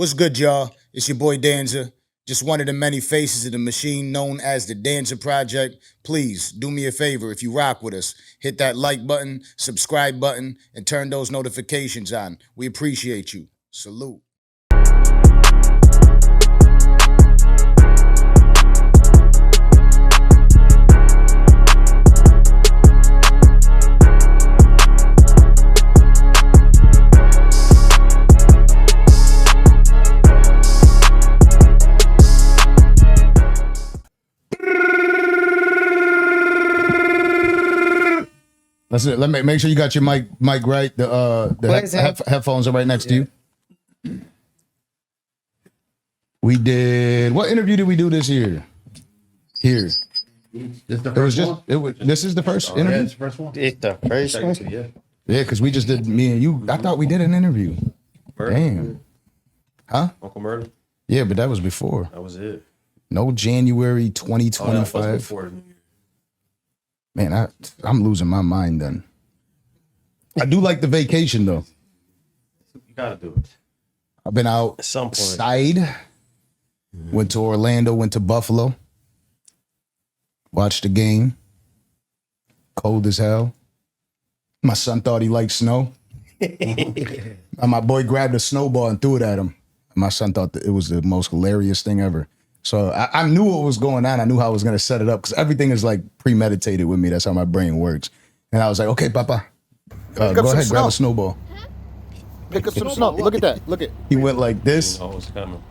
What's good, y'all? It's your boy Danza. Just one of the many faces of the machine known as the Danza Project. Please do me a favor if you rock with us. Hit that like button, subscribe button, and turn those notifications on. We appreciate you. Salute. That's it. Let me make sure you got your mic right. The headphones are right next to you. We did what interview did we do this year? Here. This is the first interview. Yeah, it's the first one. It's the first one. Yeah, because we just did me and you. I thought we did an interview. Murda. Damn. Huh? Uncle Murda. Yeah, but that was before. That was it. No, January 2025. Man, I'm losing my mind then. I do like the vacation though. You gotta do it. I've been out At some point. Side. Went to Orlando, went to Buffalo. Watched the game. Cold as hell. My son thought he liked snow. And my boy grabbed a snowball and threw it at him. My son thought that it was the most hilarious thing ever. So I knew what was going on. I knew how I was going to set it up because everything is like premeditated with me. That's how my brain works. And I was like, okay, Papa, go ahead, grab a snowball. Pick up some snow. Look at that. Look at. He went like this. I was coming.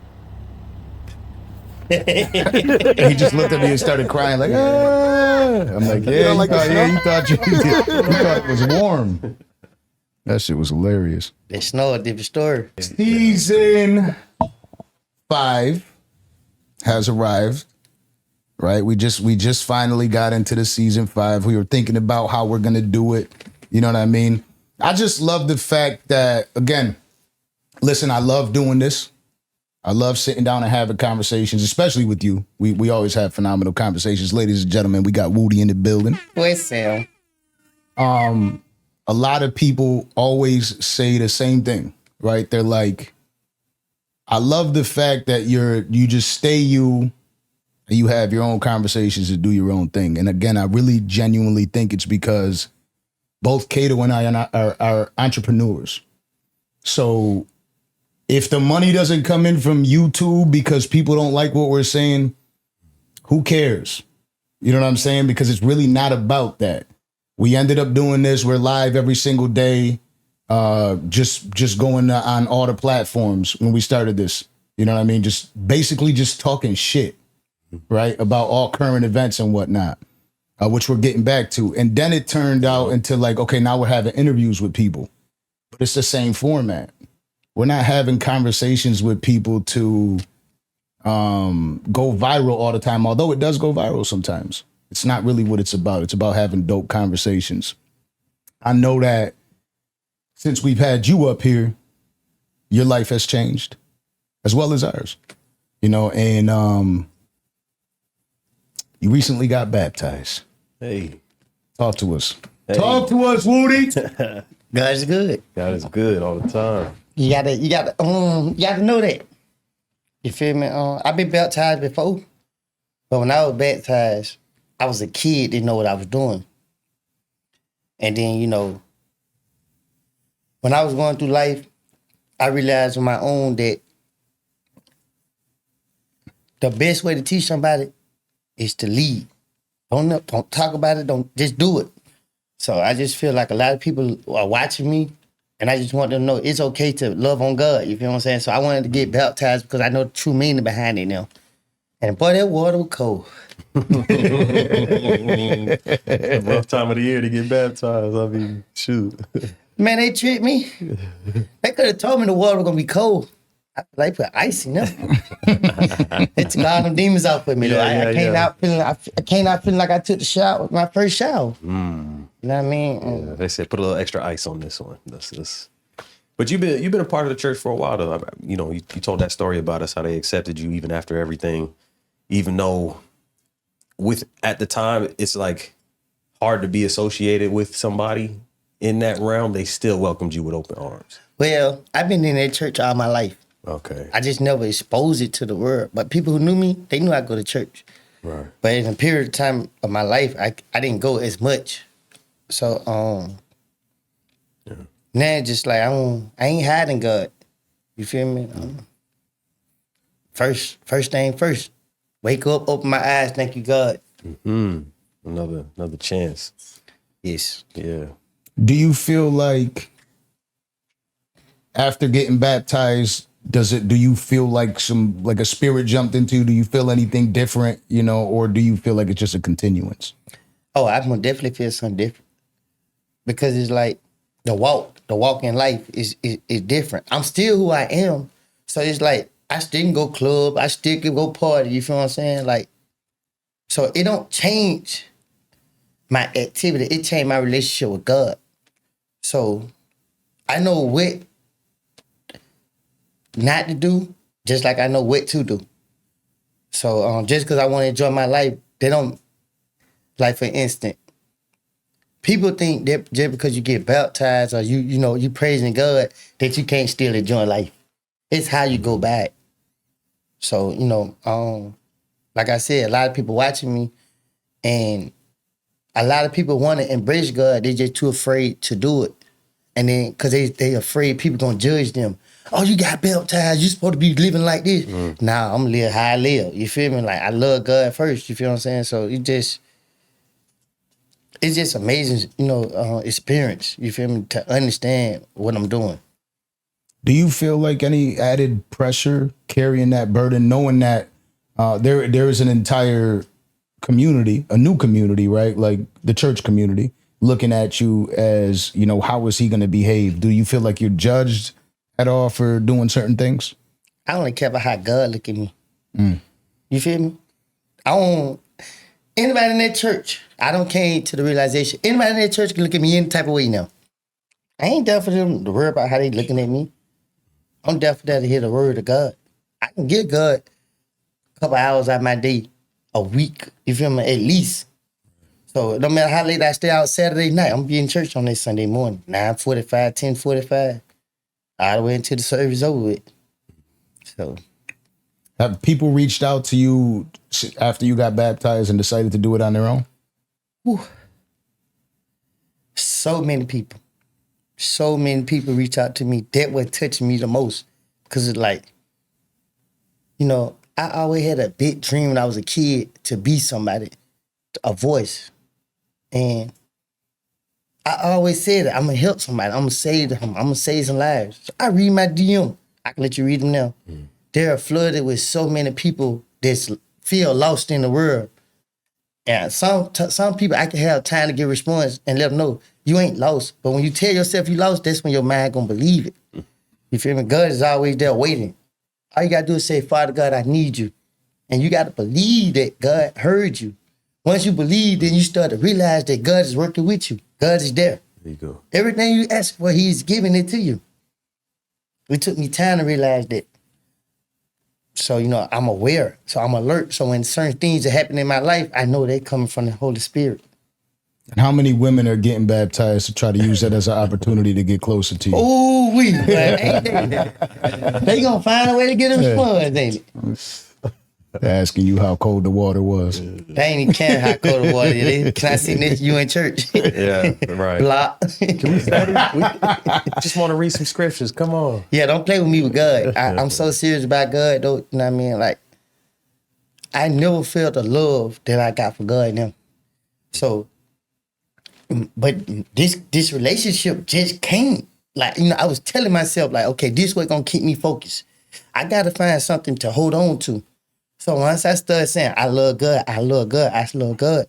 And he just looked at me and started crying like, ah. I'm like, yeah, you thought it was warm. That shit was hilarious. They snow a different story. Season 5 has arrived, right? We just finally got into the season 5. We were thinking about how we're gonna do it. You know what I mean? I just love the fact that, again, listen, I love doing this. I love sitting down and having conversations, especially with you. We always have phenomenal conversations. Ladies and gentlemen, we got Woody in the building. Where's Sam? A lot of people always say the same thing, right? They're like, I love the fact that you just stay you and you have your own conversations and do your own thing. And again, I really genuinely think it's because both Kato and I are entrepreneurs. So if the money doesn't come in from YouTube because people don't like what we're saying, who cares? You know what I'm saying? Because it's really not about that. We ended up doing this. We're live every single day. Just going on all the platforms when we started this. You know what I mean? Just basically just talking shit, right? About all current events and whatnot, which we're getting back to. And then it turned out into like, okay, now we're having interviews with people. But it's the same format. We're not having conversations with people to go viral all the time, although it does go viral sometimes. It's not really what it's about. It's about having dope conversations. I know that since we've had you up here, your life has changed as well as ours, you know, and you recently got baptized. Hey. Talk to us. Hey. Talk to us, Woody. God is good. God is good all the time. You gotta know that. You feel me? I've been baptized before, but when I was baptized, I was a kid, didn't know what I was doing. And then, you know, when I was going through life, I realized on my own that the best way to teach somebody is to lead. Don't talk about it, don't just do it. So I just feel like a lot of people are watching me, and I just want them to know it's okay to love on God, you feel what I'm saying? So I wanted to get baptized because I know the true meaning behind it now. And boy, that water was cold. A rough time of the year to get baptized. I mean, shoot. Man, they tricked me. They could have told me the water was gonna be cold. They put ice in there. It took all them demons out for me though. I came out feeling like I took the shower, my first shower. You know what I mean? Yeah, they said put a little extra ice on this one. That's. But you've been a part of the church for a while though. You know, you told that story about us, how they accepted you even after everything, even though at the time it's like hard to be associated with somebody in that realm. They still welcomed you with open arms. Well, I've been in that church all my life. Okay. I just never exposed it to the world. But people who knew me, they knew I go to church. Right. But in a period of time of my life, I didn't go as much. So now it's just like I ain't hiding God. You feel me? First thing first. Wake up, open my eyes, thank you, God. Another chance. Yes. Yeah. Do you feel like after getting baptized, do you feel like a spirit jumped into you? Do you feel anything different, or do you feel like it's just a continuance? Oh, I most definitely feel something different. Because it's like the walk in life is different. I'm still who I am. So it's like I still can go club, I still can go party, you feel what I'm saying? Like, so it don't change my activity, it changed my relationship with God. So I know what not to do, just like I know what to do. So just because I want to enjoy my life, they don't, like for instance, people think that just because you get baptized or you praising God, that you can't still enjoy life. It's how you go back. So, like I said, a lot of people watching me, and a lot of people want to embrace God. They're just too afraid to do it. And then, because they afraid people going to judge them. Oh, you got baptized. You supposed to be living like this. Nah, I'm going to live how I live. You feel me? Like, I love God first. You feel what I'm saying? So, it's just amazing, experience. You feel me? To understand what I'm doing. Do you feel like any added pressure carrying that burden, knowing that there is an entire community, a new community, right? Like the church community, looking at you as, how is he going to behave? Do you feel like you're judged at all for doing certain things? I only care about how God look at me. You feel me? Anybody in that church, I don't came to the realization, anybody in that church can look at me any type of way now. I ain't there for them to worry about how they looking at me. I'm there for that to hear the word of God. I can give God a couple hours out of my day, a week, you feel me, at least. So no matter how late I stay out Saturday night, I'm gonna be in church on this Sunday morning, 9:45, 10:45, all the way until the service over with. So. Have people reached out to you after you got baptized and decided to do it on their own? Whew. So many people reach out to me. That what touched me the most. Because it's like, I always had a big dream when I was a kid to be somebody, a voice. And I always said that I'm going to help somebody. I'm going to save them. I'm going to save some lives. So I read my DM. I can let you read them now. They're flooded with so many people that feel lost in the world. And some people, I can have time to get response and let them know, you ain't lost. But when you tell yourself you lost, that's when your mind gonna believe it. You feel me? God is always there waiting. All you gotta do is say, Father God, I need you. And you gotta believe that God heard you. Once you believe, then you start to realize that God is working with you. God is there. There you go. Everything you ask for, he's giving it to you. It took me time to realize that. So, I'm aware. So I'm alert. So when certain things are happening in my life, I know they're coming from the Holy Spirit. And how many women are getting baptized to try to use that as an opportunity to get closer to you? Ooh, ain't they gonna find a way to get a response, ain't it? They're asking you how cold the water was. They ain't even caring how cold the water is. Can I see this? You in church? Yeah, right. Block. Can we study? We just want to read some scriptures. Come on. Yeah, don't play with me with God. I'm so serious about God, though. You know what I mean? Like, I never felt the love that I got for God now. So, but this relationship just came. Like, I was telling myself, like, okay, this way gonna keep me focused. I gotta find something to hold on to. So once I started saying, I love God, I love God, I love God,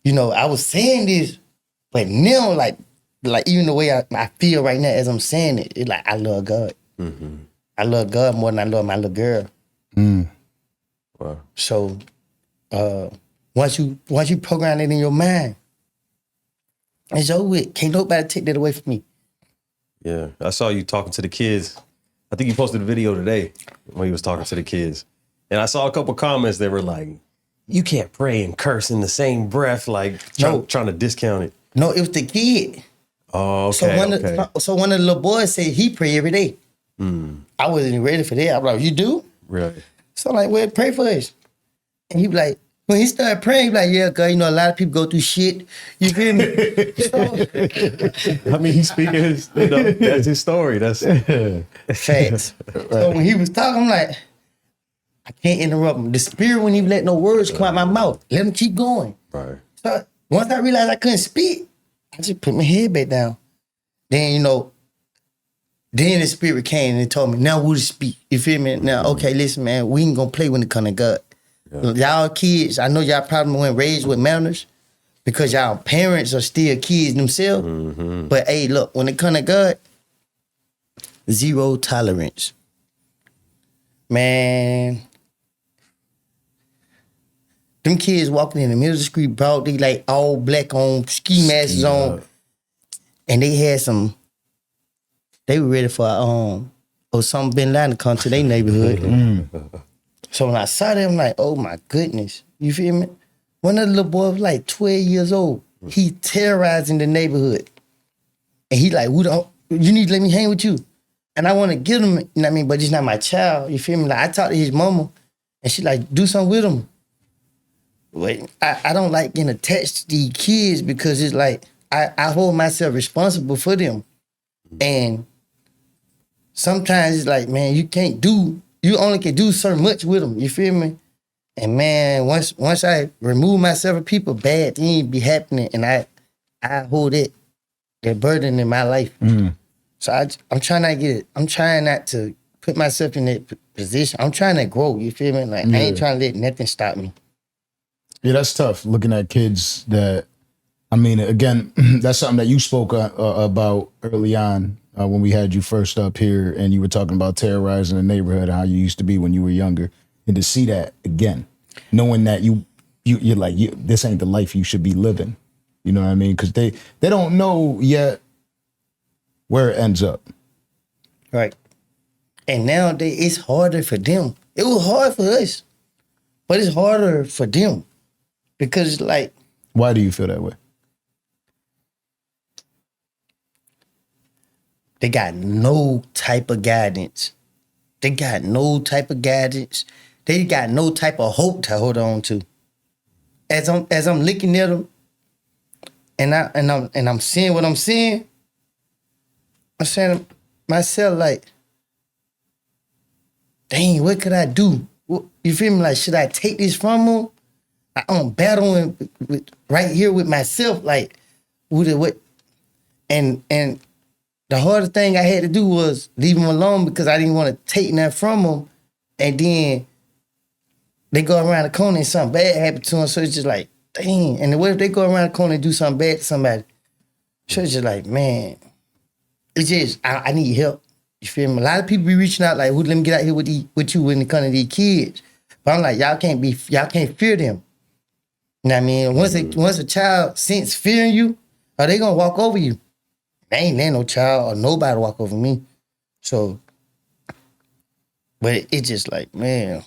I was saying this, but now, like even the way I feel right now as I'm saying it, it's like, I love God. Mm-hmm. I love God more than I love my little girl. Wow. So once you program it in your mind, it's over with. Can't nobody take that away from me. Yeah, I saw you talking to the kids. I think you posted a video today when you was talking to the kids. And I saw a couple comments that were like, you can't pray and curse in the same breath, like trying to discount it. No, it was the kid. Oh, okay. So one of the little boys said he pray every day. I wasn't ready for that. I'm like, you do? Right. So I'm like, well, pray for us. And he be like, when he started praying, he be like, yeah, girl, you know, a lot of people go through shit. You feel me? I mean, he's speaking his, that's his story. That's facts. So when he was talking, I'm like, I can't interrupt him. The spirit wouldn't even let no words come out my mouth. Let him keep going. right. So once I realized I couldn't speak, I just put my head back down. Then, you know, then the spirit came and told me, now who to speak. You feel me? Now, okay, listen, man, we ain't gonna play when it come to God. Yeah. Y'all kids, I know y'all probably weren't raised with manners because y'all parents are still kids themselves. Mm-hmm. But hey, look, when it come to God, zero tolerance. Man, them kids walking in the middle of the street, bro, they like all black on, ski masks on, and they had they were ready for Osama bin Laden to come to their neighborhood. So when I saw them, I'm like, oh my goodness. You feel me? One of the little boys was like 12 years old. He terrorizing the neighborhood. And he like, you need to let me hang with you. And I want to get him, you know what I mean? But he's not my child. You feel me? Like I talked to his mama and she like, do something with him. But I don't like getting attached to these kids because it's like, I hold myself responsible for them. And sometimes it's like, man, you only can do so much with them. You feel me? And man, once I remove myself from people, bad things be happening, and I hold that burden in my life. So I'm trying not to get it. I'm trying not to put myself in that position. I'm trying to grow. You feel me? Like I ain't trying to let nothing stop me. Yeah, that's tough. Looking at kids that, I mean, again, that's something that you spoke about early on. When we had you first up here and you were talking about terrorizing the neighborhood and how you used to be when you were younger, and to see that again, knowing that you're like, this ain't the life you should be living. You know what I mean? Because they don't know yet where it ends up. Right. And nowadays it's harder for them. It was hard for us, but it's harder for them because it's like. Why do you feel that way? They got no type of guidance. They got no type of guidance. They got no type of hope to hold on to. As I'm looking at them, and I'm seeing what I'm seeing, I'm saying to myself like, dang, what could I do? You feel me? Like, should I take this from them? I'm battling right here with myself, like, what? And the hardest thing I had to do was leave them alone because I didn't want to take that from them. And then they go around the corner and something bad happened to them. So it's just like, dang. And what if they go around the corner and do something bad to somebody? So it's just like, man, it's just, I need help. You feel me? A lot of people be reaching out like, let me get out here with you when it comes to these kids. But I'm like, y'all can't fear them. You know what I mean? Once a child sense fearing you, are they gonna walk over you? I ain't let no child or nobody walk over me. So, but it's just like, man,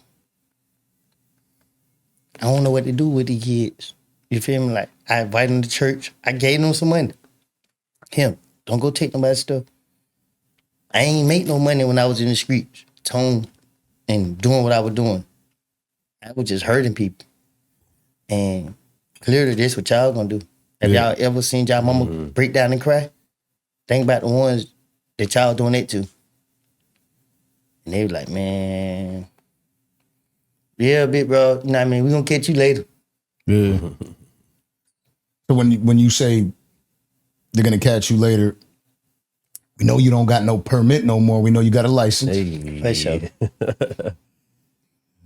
I don't know what to do with these kids. You feel me? Like, I invited them to church. I gave them some money. Don't go take nobody's stuff. I ain't make no money when I was in the streets, tone and doing what I was doing. I was just hurting people. And clearly this what y'all gonna do. Have y'all ever seen y'all mama break down and cry? Think about the ones that y'all doing it to. And they were like, man, yeah, big bro, you know what I mean? We gonna catch you later. Yeah. So when you say they're gonna catch you later, we know you don't got no permit no more. We know you got a license. Hey. For sure.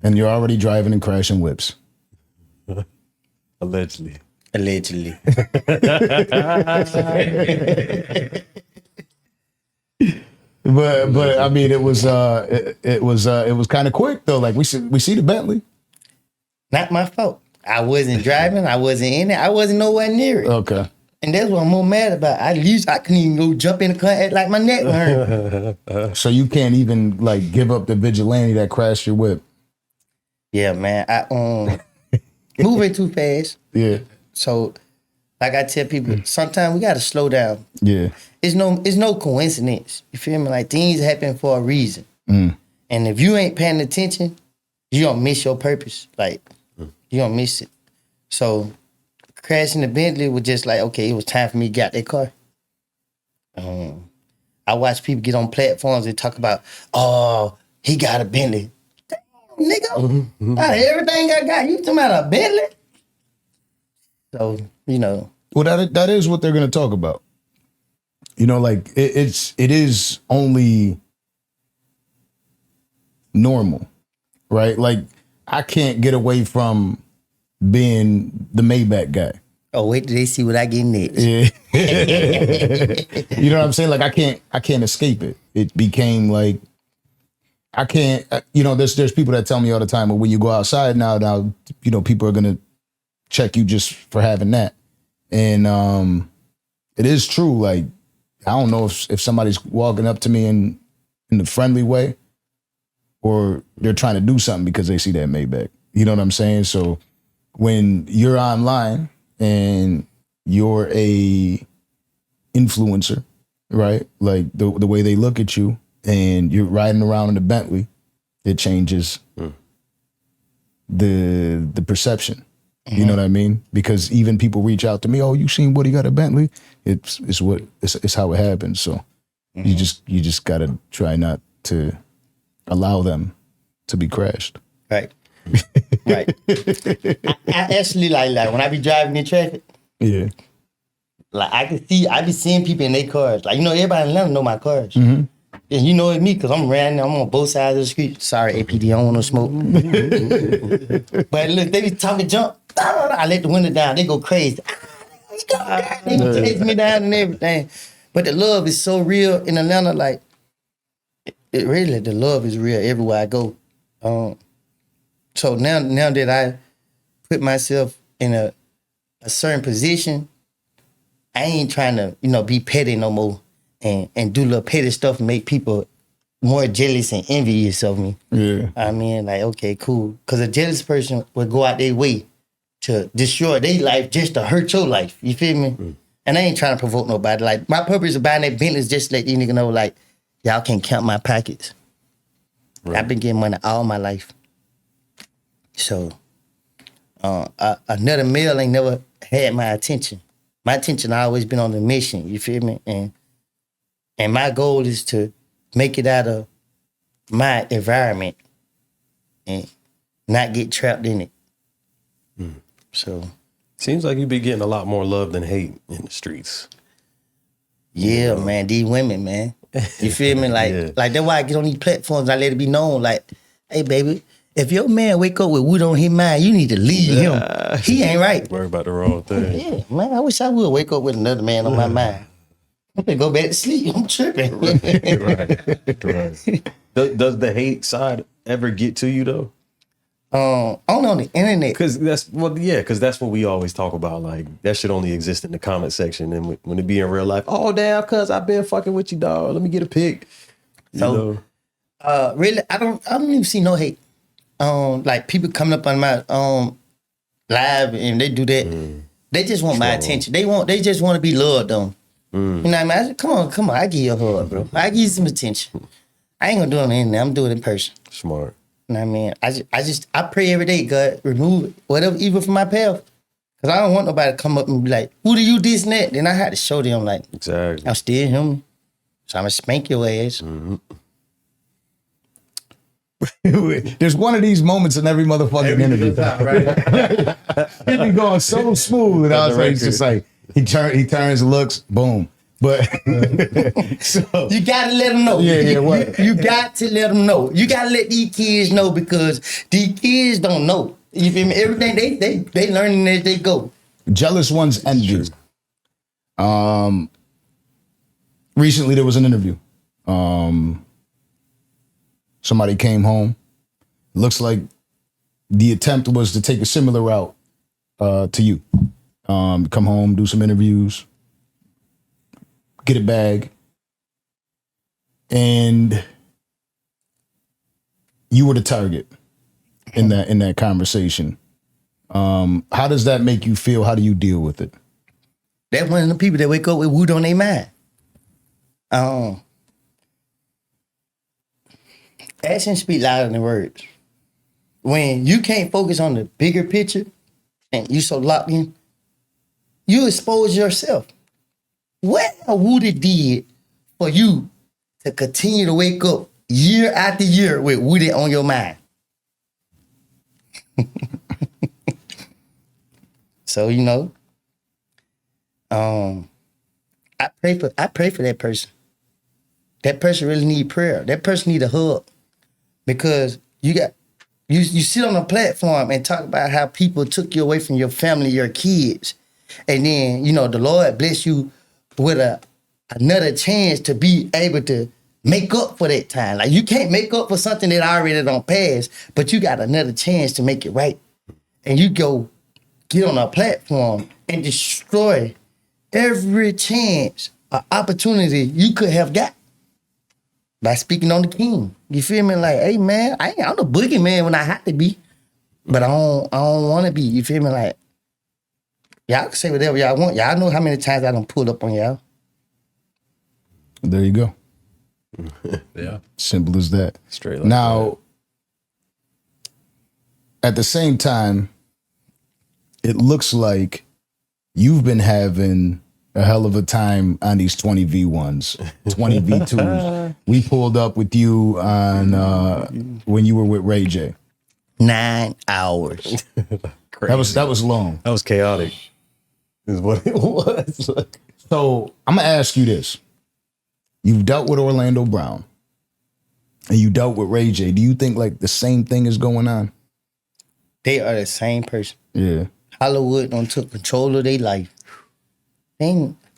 And you're already driving and crashing whips. Allegedly. But I mean, it was kind of quick though. Like we see the Bentley. Not my fault. I wasn't driving. I wasn't in it. I wasn't nowhere near it. Okay. And that's what I'm more mad about. At least I couldn't even go jump in the car act like my neck hurt. So you can't even like give up the vigilante that crashed your whip. Yeah, man. I moving too fast. Yeah. So Like I tell people, sometimes we gotta slow down. Yeah. It's no coincidence. You feel me? Like things happen for a reason. Mm. And if you ain't paying attention, you gonna miss your purpose. Like you gonna miss it. So crashing the Bentley was just like, okay, it was time for me to get out that car. I watch people get on platforms and talk about, oh, he got a Bentley. Damn, nigga. Out of everything I got, you talking about a Bentley? So, you know. Well, that is what they're gonna talk about. You know, like it is only normal, right? Like I can't get away from being the Maybach guy. Oh, wait till they see what I get next. Yeah. You know what I'm saying? Like I can't escape it. It became like I can't. You know, there's people that tell me all the time, well, when you go outside now, you know, people are gonna check you just for having that, and it is true. Like I don't know if somebody's walking up to me in the friendly way, or they're trying to do something because they see that Maybach. You know what I'm saying? So when you're online and you're a influencer, right? Like the way they look at you and you're riding around in the Bentley, it changes the perception. You know what I mean? Because even people reach out to me, oh, you seen Woody got a Bentley? It's how it happens. So you just gotta try not to allow them to be crashed. Right. Right. I actually like when I be driving in traffic, Yeah. like I be seeing people in their cars. Like, you know, everybody in Atlanta know my cars. And you know it's me because I'm on both sides of the street. Sorry, APD, I don't want no smoke. But look, they be talking junk. I let the window down. They go crazy. They chase me down and everything. But the love is so real in Atlanta. Like, it really, the love is real everywhere I go. So now that I put myself in a certain position, I ain't trying to, you know, be petty no more and do little petty stuff and make people more jealous and envious of me. Yeah. I mean, like, okay, cool. Because a jealous person would go out their way to destroy their life just to hurt your life. You feel me? And I ain't trying to provoke nobody. Like, my purpose of buying that Bentley is just to let these niggas know, like, y'all can't count my pockets. Right. I've been getting money all my life. So, another male ain't never had my attention. My attention always been on the mission, you feel me? And my goal is to make it out of my environment and not get trapped in it. So. Seems like you be getting a lot more love than hate in the streets. Yeah, man, these women, man. You feel me? Like, like that's why I get on these platforms. I let it be known, like, hey, baby, if your man wake up with wood on his mind, you need to leave him. He ain't right. Worry about the wrong thing. Yeah, man, I wish I would wake up with another man on my mind. I'm gonna go back to sleep. I'm tripping. Right. Does the hate side ever get to you though? Only on the internet. Because that's what we always talk about. Like that should only exist in the comment section, and when it be in real life, oh damn, cuz I've been fucking with you, dog. Let me get a pic. So, really, I don't even see no hate. Like people coming up on my live and they do that. They just want my attention. They just want to be loved on. You know what I mean? I said, come on, I give you a hug, bro. I give you some attention. I ain't gonna do it on the internet. I'm doing it in person. Smart. You know what I mean? I pray every day, God, remove whatever evil from my path. Cause I don't want nobody to come up and be like, who do you this and that? Then I had to show them like, exactly. I'm still human. So I'm gonna spank your ass. There's one of these moments in every motherfucking interview. It be going so smooth, and I was like, it's just like he turns, looks, boom. But so you gotta let them know. Yeah. What? You got to let them know. You gotta let these kids know because these kids don't know. You feel me? Everything they learning as they go. Jealous ones envy. Recently there was an interview. Somebody came home. Looks like the attempt was to take a similar route to you. Come home, do some interviews, get a bag, and you were the target in that conversation. How does that make you feel? How do you deal with it? That's one of the people that wake up with wood on their mind. Actions speak louder than words. When you can't focus on the bigger picture and you so locked in, you expose yourself. What Woody did for you to continue to wake up year after year with Woody on your mind? So, you know, I pray for that person. That person really need prayer. That person need a hug. Because you sit on a platform and talk about how people took you away from your family, your kids. And then, you know, the Lord bless you with another chance to be able to make up for that time. Like, you can't make up for something that already don't pass, but you got another chance to make it right. And you go get on a platform and destroy every chance or opportunity you could have got by speaking on the king. You feel me? Like, hey man, I'm the boogeyman when I have to be, but I don't want to be. You feel me? Like, y'all can say whatever y'all want. Y'all know how many times I done pulled up on y'all. There you go. Yeah. Simple as that. Straight like now, at the same time, it looks like you've been having a hell of a time on these 20 V1s, 20 V2s. We pulled up with you on when you were with Ray J. 9 hours. That was long. That was chaotic. Is what it was. So I'm gonna ask you this. You've dealt with Orlando Brown and you dealt with Ray J. Do you think like the same thing is going on? They are the same person. Yeah. Hollywood done took control of their life.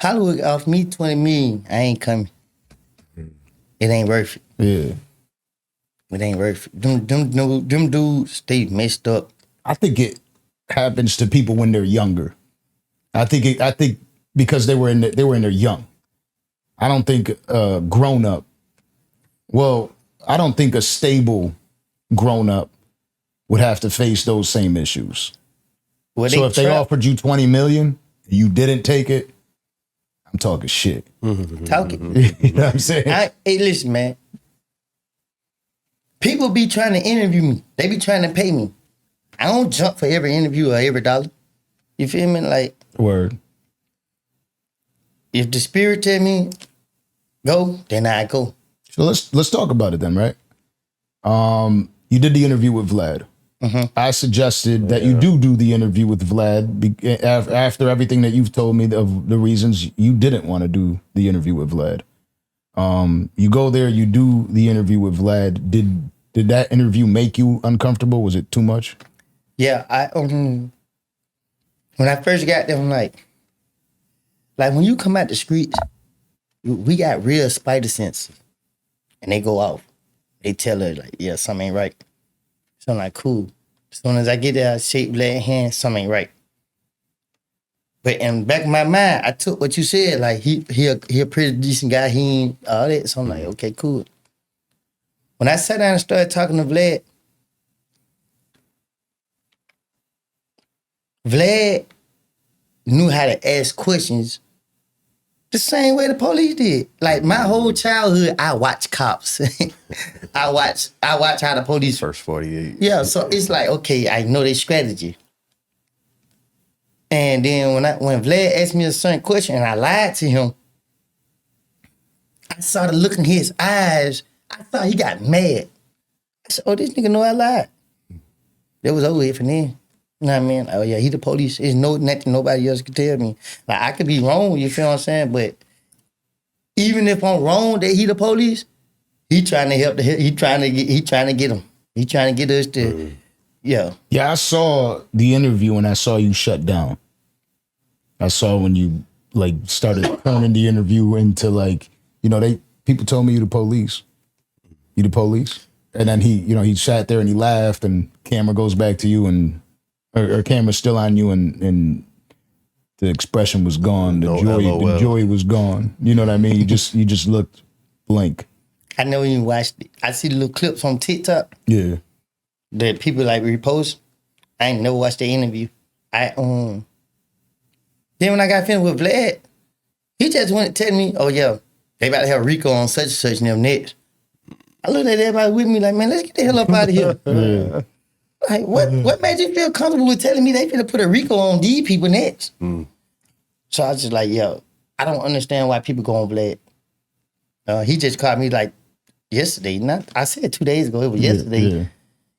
Hollywood offered me 20 million. I ain't coming. It ain't worth it. Yeah. It ain't worth it. Them dudes, they messed up. I think it happens to people when they're younger. I think because they were in their young. I don't think grown up. Well, I don't think a stable grown up would have to face those same issues. Well, so if they offered you 20 million, you didn't take it, I'm talking shit. Talking. You know what I'm saying? Hey, listen, man. People be trying to interview me. They be trying to pay me. I don't jump for every interview or every dollar. You feel me? Like, Word. if the spirit tell me go, then I go. So let's talk about it then, right? You did the interview with Vlad. Mm-hmm. I suggested that you do the interview with Vlad after everything that you've told me of the reasons you didn't want to do the interview with Vlad. You go there, you do the interview with Vlad. Did that interview make you uncomfortable? Was it too much? Yeah, when I first got there, I'm like when you come out the streets, we got real spider senses, and they go off. They tell her like, yeah, something ain't right. So I'm like, cool. As soon as I get there, I shake Vlad hand, something ain't right. But in the back of my mind, I took what you said, like he a pretty decent guy, he ain't all that. So I'm like, okay, cool. When I sat down and started talking to Vlad knew how to ask questions the same way the police did. Like my whole childhood, I watched cops. I watch how the police. First 48. Yeah, so it's like, okay, I know their strategy. And then when Vlad asked me a certain question and I lied to him, I saw the look in his eyes. I thought he got mad. I said, oh, this nigga know I lied. That was over with for then. You know what I mean? Oh yeah, he the police. There's nothing nobody else can tell me. Like I could be wrong, you feel what I'm saying? But even if I'm wrong that he the police, he trying to help he trying to get him. He trying to get us to yeah. Yeah, I saw the interview and I saw you shut down. I saw when you like started turning the interview into like, you know, people told me you the police. You the police? And then he sat there and he laughed and camera goes back to you and or camera's still on you and the expression was gone. The joy was gone. You know what I mean? You just looked blank. I never even watched it. I see the little clips on TikTok. Yeah. That people like repost. I ain't never watched the interview. Then when I got finished with Vlad, he just went telling me, oh yeah, they about to have Rico on such and such and them next. I looked at everybody with me like, man, let's get the hell up out of here. Like, what made you feel comfortable with telling me they finna put a Rico on these people next? So I was just like, yo, I don't understand why people go on Vlad. He just called me like yesterday. I said 2 days ago. It was yesterday.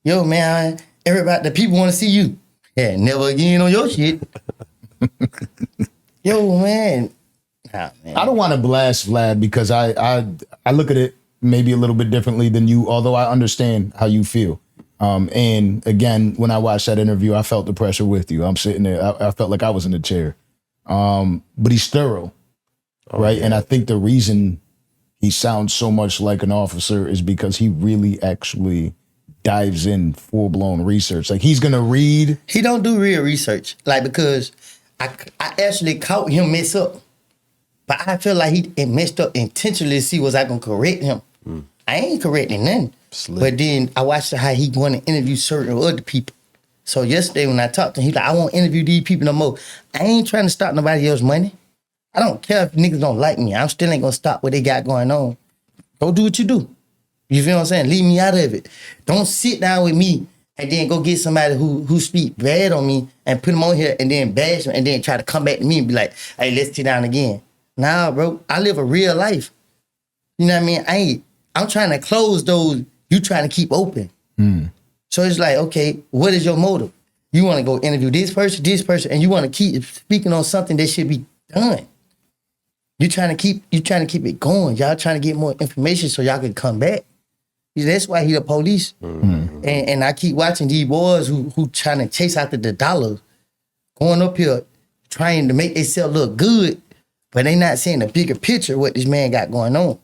Yo, man, everybody, the people want to see you. Yeah, never again on your shit. Yo, man. Nah, man. I don't want to blast Vlad because I look at it maybe a little bit differently than you, although I understand how you feel. And again, when I watched that interview, I felt the pressure with you. I'm sitting there. I felt like I was in the chair. But he's thorough, right? Yeah. And I think the reason he sounds so much like an officer is because he really actually dives in full-blown research. Like, he's going to read. He don't do real research. Like, because I actually caught him mess up. But I feel like he messed up intentionally to see was I going to correct him. I ain't correcting nothing. Slick. But then I watched how he going to interview certain other people. So yesterday when I talked to him, he's like, I won't interview these people no more. I ain't trying to stop nobody else's money. I don't care if niggas don't like me. I still ain't going to stop what they got going on. Go do what you do. You feel what I'm saying? Leave me out of it. Don't sit down with me and then go get somebody who speak bad on me and put them on here and then bash them and then try to come back to me and be like, hey, let's sit down again. Nah, bro. I live a real life. You know what I mean? I'm trying to close those you trying to keep open. So it's like, okay, what is your motive? You want to go interview this person, and you want to keep speaking on something that should be done. You trying to keep it going. Y'all trying to get more information so y'all can come back. That's why he the police. And I keep watching these boys who trying to chase after the dollar, going up here trying to make themselves look good, but they not seeing the bigger picture of what this man got going on.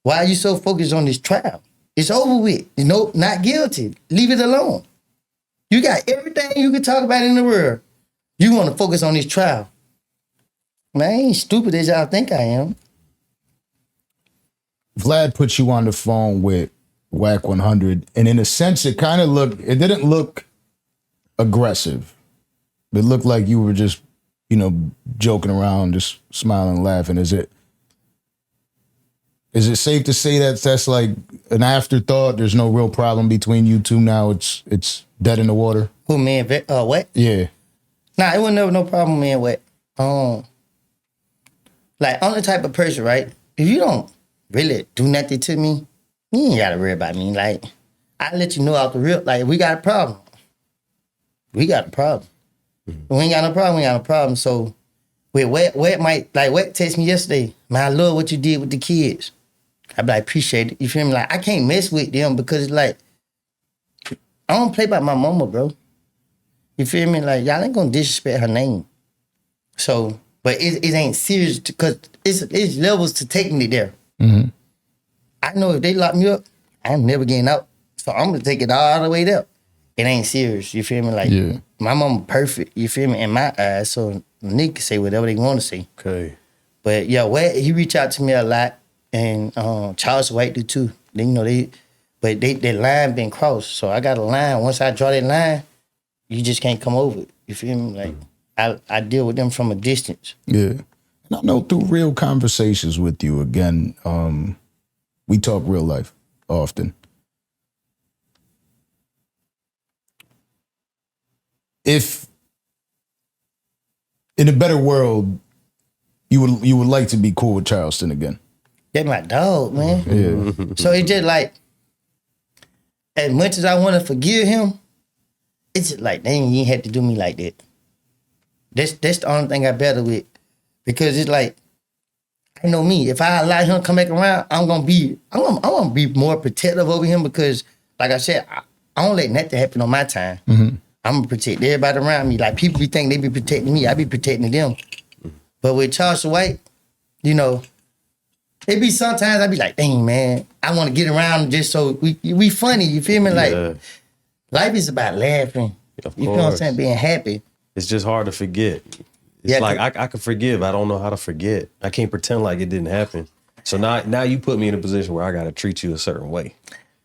Why are you so focused on this trial? It's over with. You know, not guilty. Leave it alone. You got everything you can talk about in the world. You want to focus on this trial. Man, I ain't stupid as y'all think I am. Vlad put you on the phone with Wack 100, and in a sense, it didn't look aggressive. It looked like you were just, joking around, just smiling and laughing. Is it safe to say that that's like an afterthought? There's no real problem between you two now. It's dead in the water. Who, man? What? Yeah. Nah, it wasn't never no problem, man. What? Like, I'm the type of person, right? If you don't really do nothing to me, you ain't gotta worry about me. Like, I let you know out the real. Like, we got a problem. We got a problem. If we ain't got no problem, we got no problem. So, with Wack texted me yesterday, man, I love what you did with the kids. I be like, appreciate it. You feel me? Like, I can't mess with them because it's like, I don't play by my mama, bro. You feel me? Like, y'all ain't gonna disrespect her name. So, but it ain't serious because it's levels to taking it there. I know if they lock me up, I'm never getting out. So I'm gonna take it all the way there. It ain't serious. You feel me? Like, my mama perfect. You feel me? In my eyes. So nigga can say whatever they want to say. Okay. But yeah, he reached out to me a lot, and Charleston White do too. Then their line been crossed. So I got a line. Once I draw that line, you just can't come over it. You feel me? Like I deal with them from a distance. Yeah. And I know through real conversations with you, again, we talk real life often. If in a better world, you would like to be cool with Charleston again. That's my dog, man. Yeah. So it's just like, as much as I want to forgive him, it's just like, dang, you ain't had to do me like that. That's the only thing I better with. Because it's like, I know me. If I allow him to come back around, I'm gonna be more protective over him because, like I said, I don't let nothing happen on my time. I'm gonna protect everybody around me. Like, people be thinking they be protecting me, I be protecting them. But with Charleston White, it be sometimes I be like, dang, man, I want to get around just so we funny. You feel me? Like, life is about laughing. You feel what I'm saying? Being happy. It's just hard to forget. It's like I can forgive. I don't know how to forget. I can't pretend like it didn't happen. So now you put me in a position where I got to treat you a certain way.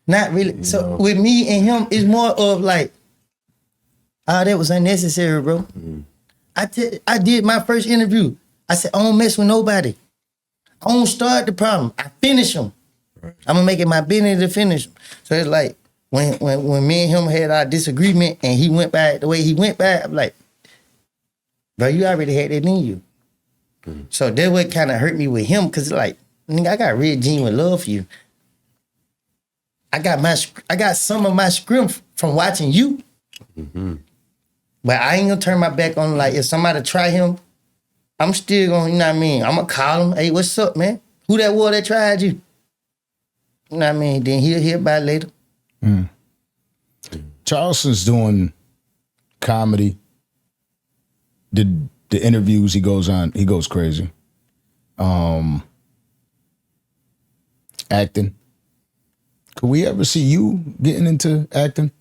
Not really. So with me and him, it's more of like, that was unnecessary, bro. I did my first interview. I said, I don't mess with nobody. I don't start the problem. I finish them. Right. I'm gonna make it my business to finish them. So it's like when me and him had our disagreement and he went by the way he went by, I'm like, bro, you already had that in you. Mm-hmm. So that would kind of hurt me with him because like, nigga, I got real genuine love for you. I got some of my script from watching you. Mm-hmm. But I ain't gonna turn my back on like if somebody try him, I'm still gonna, you know what I mean? I'm gonna call him, hey, what's up, man? Who that was that tried you? You know what I mean? Then he'll hear about it later. Mm. Charleston's doing comedy. The interviews he goes crazy. Acting. Could we ever see you getting into acting?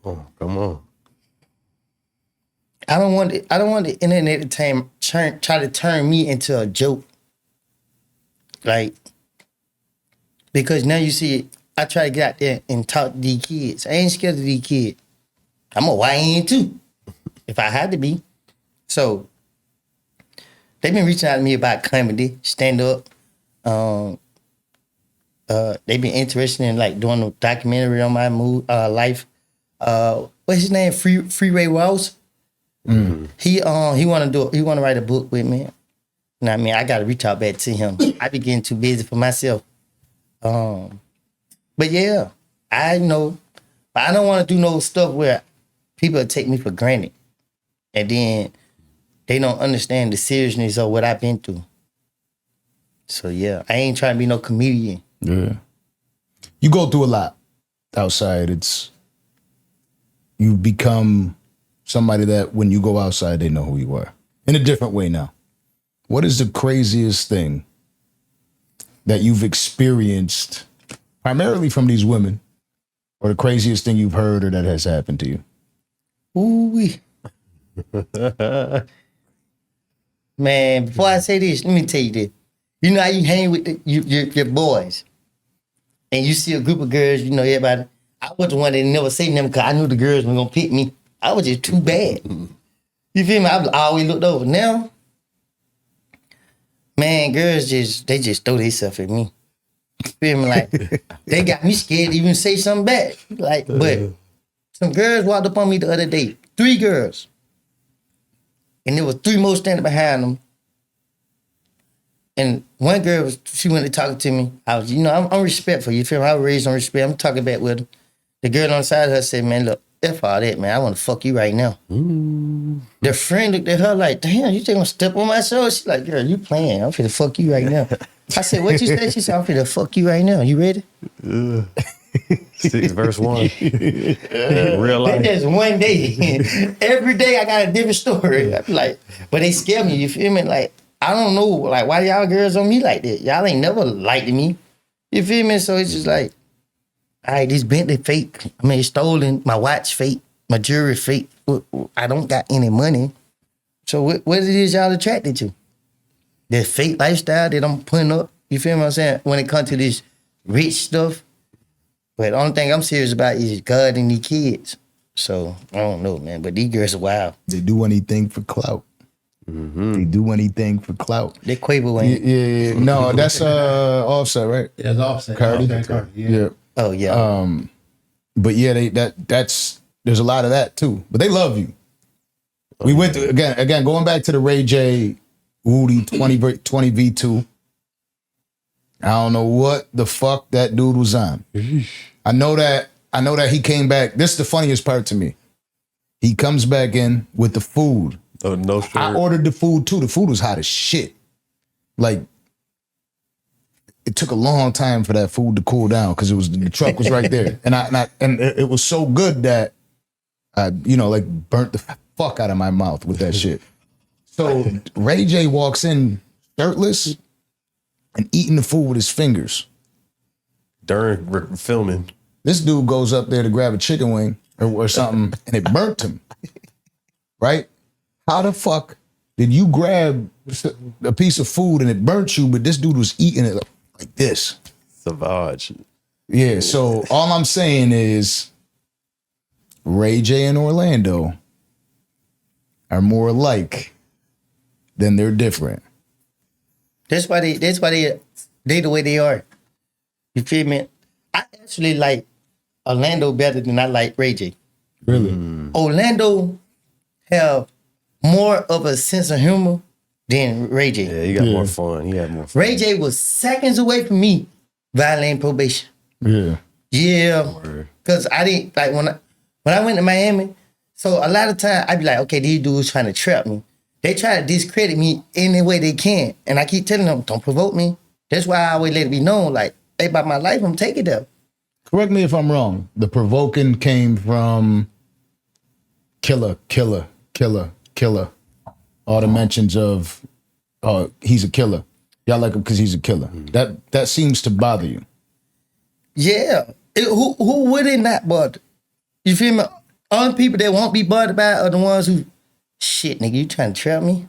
Come on. I don't want the internet to try to turn me into a joke. Like, because now you see, I try to get out there and talk to these kids. I ain't scared of these kids. I'm a YN too, if I had to be. So, they've been reaching out to me about comedy, stand up. They've been interested in like doing a documentary on my life. What's his name? Freeway Ross. Mm-hmm. He want to write a book with me. You know what I mean? I got to reach out back to him. I be getting too busy for myself. But yeah, I know, but I don't want to do no stuff where people take me for granted, and then they don't understand the seriousness of what I've been through. So yeah, I ain't trying to be no comedian. Yeah, you go through a lot outside. You become somebody that when you go outside, they know who you are in a different way now. What is the craziest thing that you've experienced, primarily from these women, or the craziest thing you've heard or that has happened to you? Ooh-wee. Man, before I say this, let me tell you this. You know how you hang with your boys, and you see a group of girls, you know, everybody. I was the one that never say nothing because I knew the girls were going to pick me. I was just too bad. You feel me? I always looked over. Now, man, girls they just throw themselves at me. You feel me? Like, they got me scared to even say something back. Like, but some girls walked up on me the other day. 3 girls. And there was 3 more standing behind them. And one girl, she went to talk to me. I was, I'm respectful. You feel me? I was raised on respect. I'm talking back with her. The girl on the side of her said, man, look, F all that, man. I want to fuck you right now. Mm. The friend looked at her like, damn, you just gonna step on my shoulder? She's like, girl, you playing. I'm finna fuck you right now. I said, what you say? She said, I'm finna fuck you right now. You ready? 6 verse 1. Real life. That's just one day. Every day I got a different story. I be like, but they scare me, you feel me? Like, I don't know, like, why y'all girls on me like that? Y'all ain't never liked me. You feel me? So it's just like, all right, this Bentley fake. I mean, it's stolen. My watch fake. My jewelry fake. I don't got any money. So what it is y'all attracted to? The fake lifestyle that I'm putting up. You feel what I'm saying? When it comes to this rich stuff. But the only thing I'm serious about is God and these kids. So, I don't know, man. But these girls are wild. They do anything for clout. Mm-hmm. They do anything for clout. They Quavo ain't. Yeah. No, that's Offset, right? Yeah, it's Offset. Cardi. Yeah. Oh yeah. But yeah, that's there's a lot of that too. But they love you. We went to, again going back to the Ray J Woody 20 V2. I don't know what the fuck that dude was on. I know that he came back. This is the funniest part to me. He comes back in with the food. Oh, no shirt. I ordered the food too. The food was hot as shit. Like, it took a long time for that food to cool down because the truck was right there, and it was so good that I burnt the fuck out of my mouth with that shit. So Ray J walks in shirtless and eating the food with his fingers during filming. This dude goes up there to grab a chicken wing or something, and it burnt him. Right? How the fuck did you grab a piece of food and it burnt you, but this dude was eating it like this? Savage. Yeah, so all I'm saying is Ray J in Orlando are more alike than they're different. That's why they the way they are. You feel me? I actually like Orlando better than I like Ray J. Really? Orlando have more of a sense of humor than Ray J. Yeah, he got more fun. He had more fun. Ray J was seconds away from me violating probation. Yeah. Yeah. Cause I didn't like when I went to Miami, so a lot of time I be like, okay, these dudes trying to trap me. They try to discredit me any way they can. And I keep telling them, don't provoke me. That's why I always let it be known, like, hey, about my life, I'm taking them. Correct me if I'm wrong. The provoking came from killer. All the mentions of, he's a killer. Y'all like him because he's a killer. That seems to bother you. Yeah. Who would it not bother? You feel me? Only people that won't be bothered by it are the ones who, shit, nigga, you trying to trap me?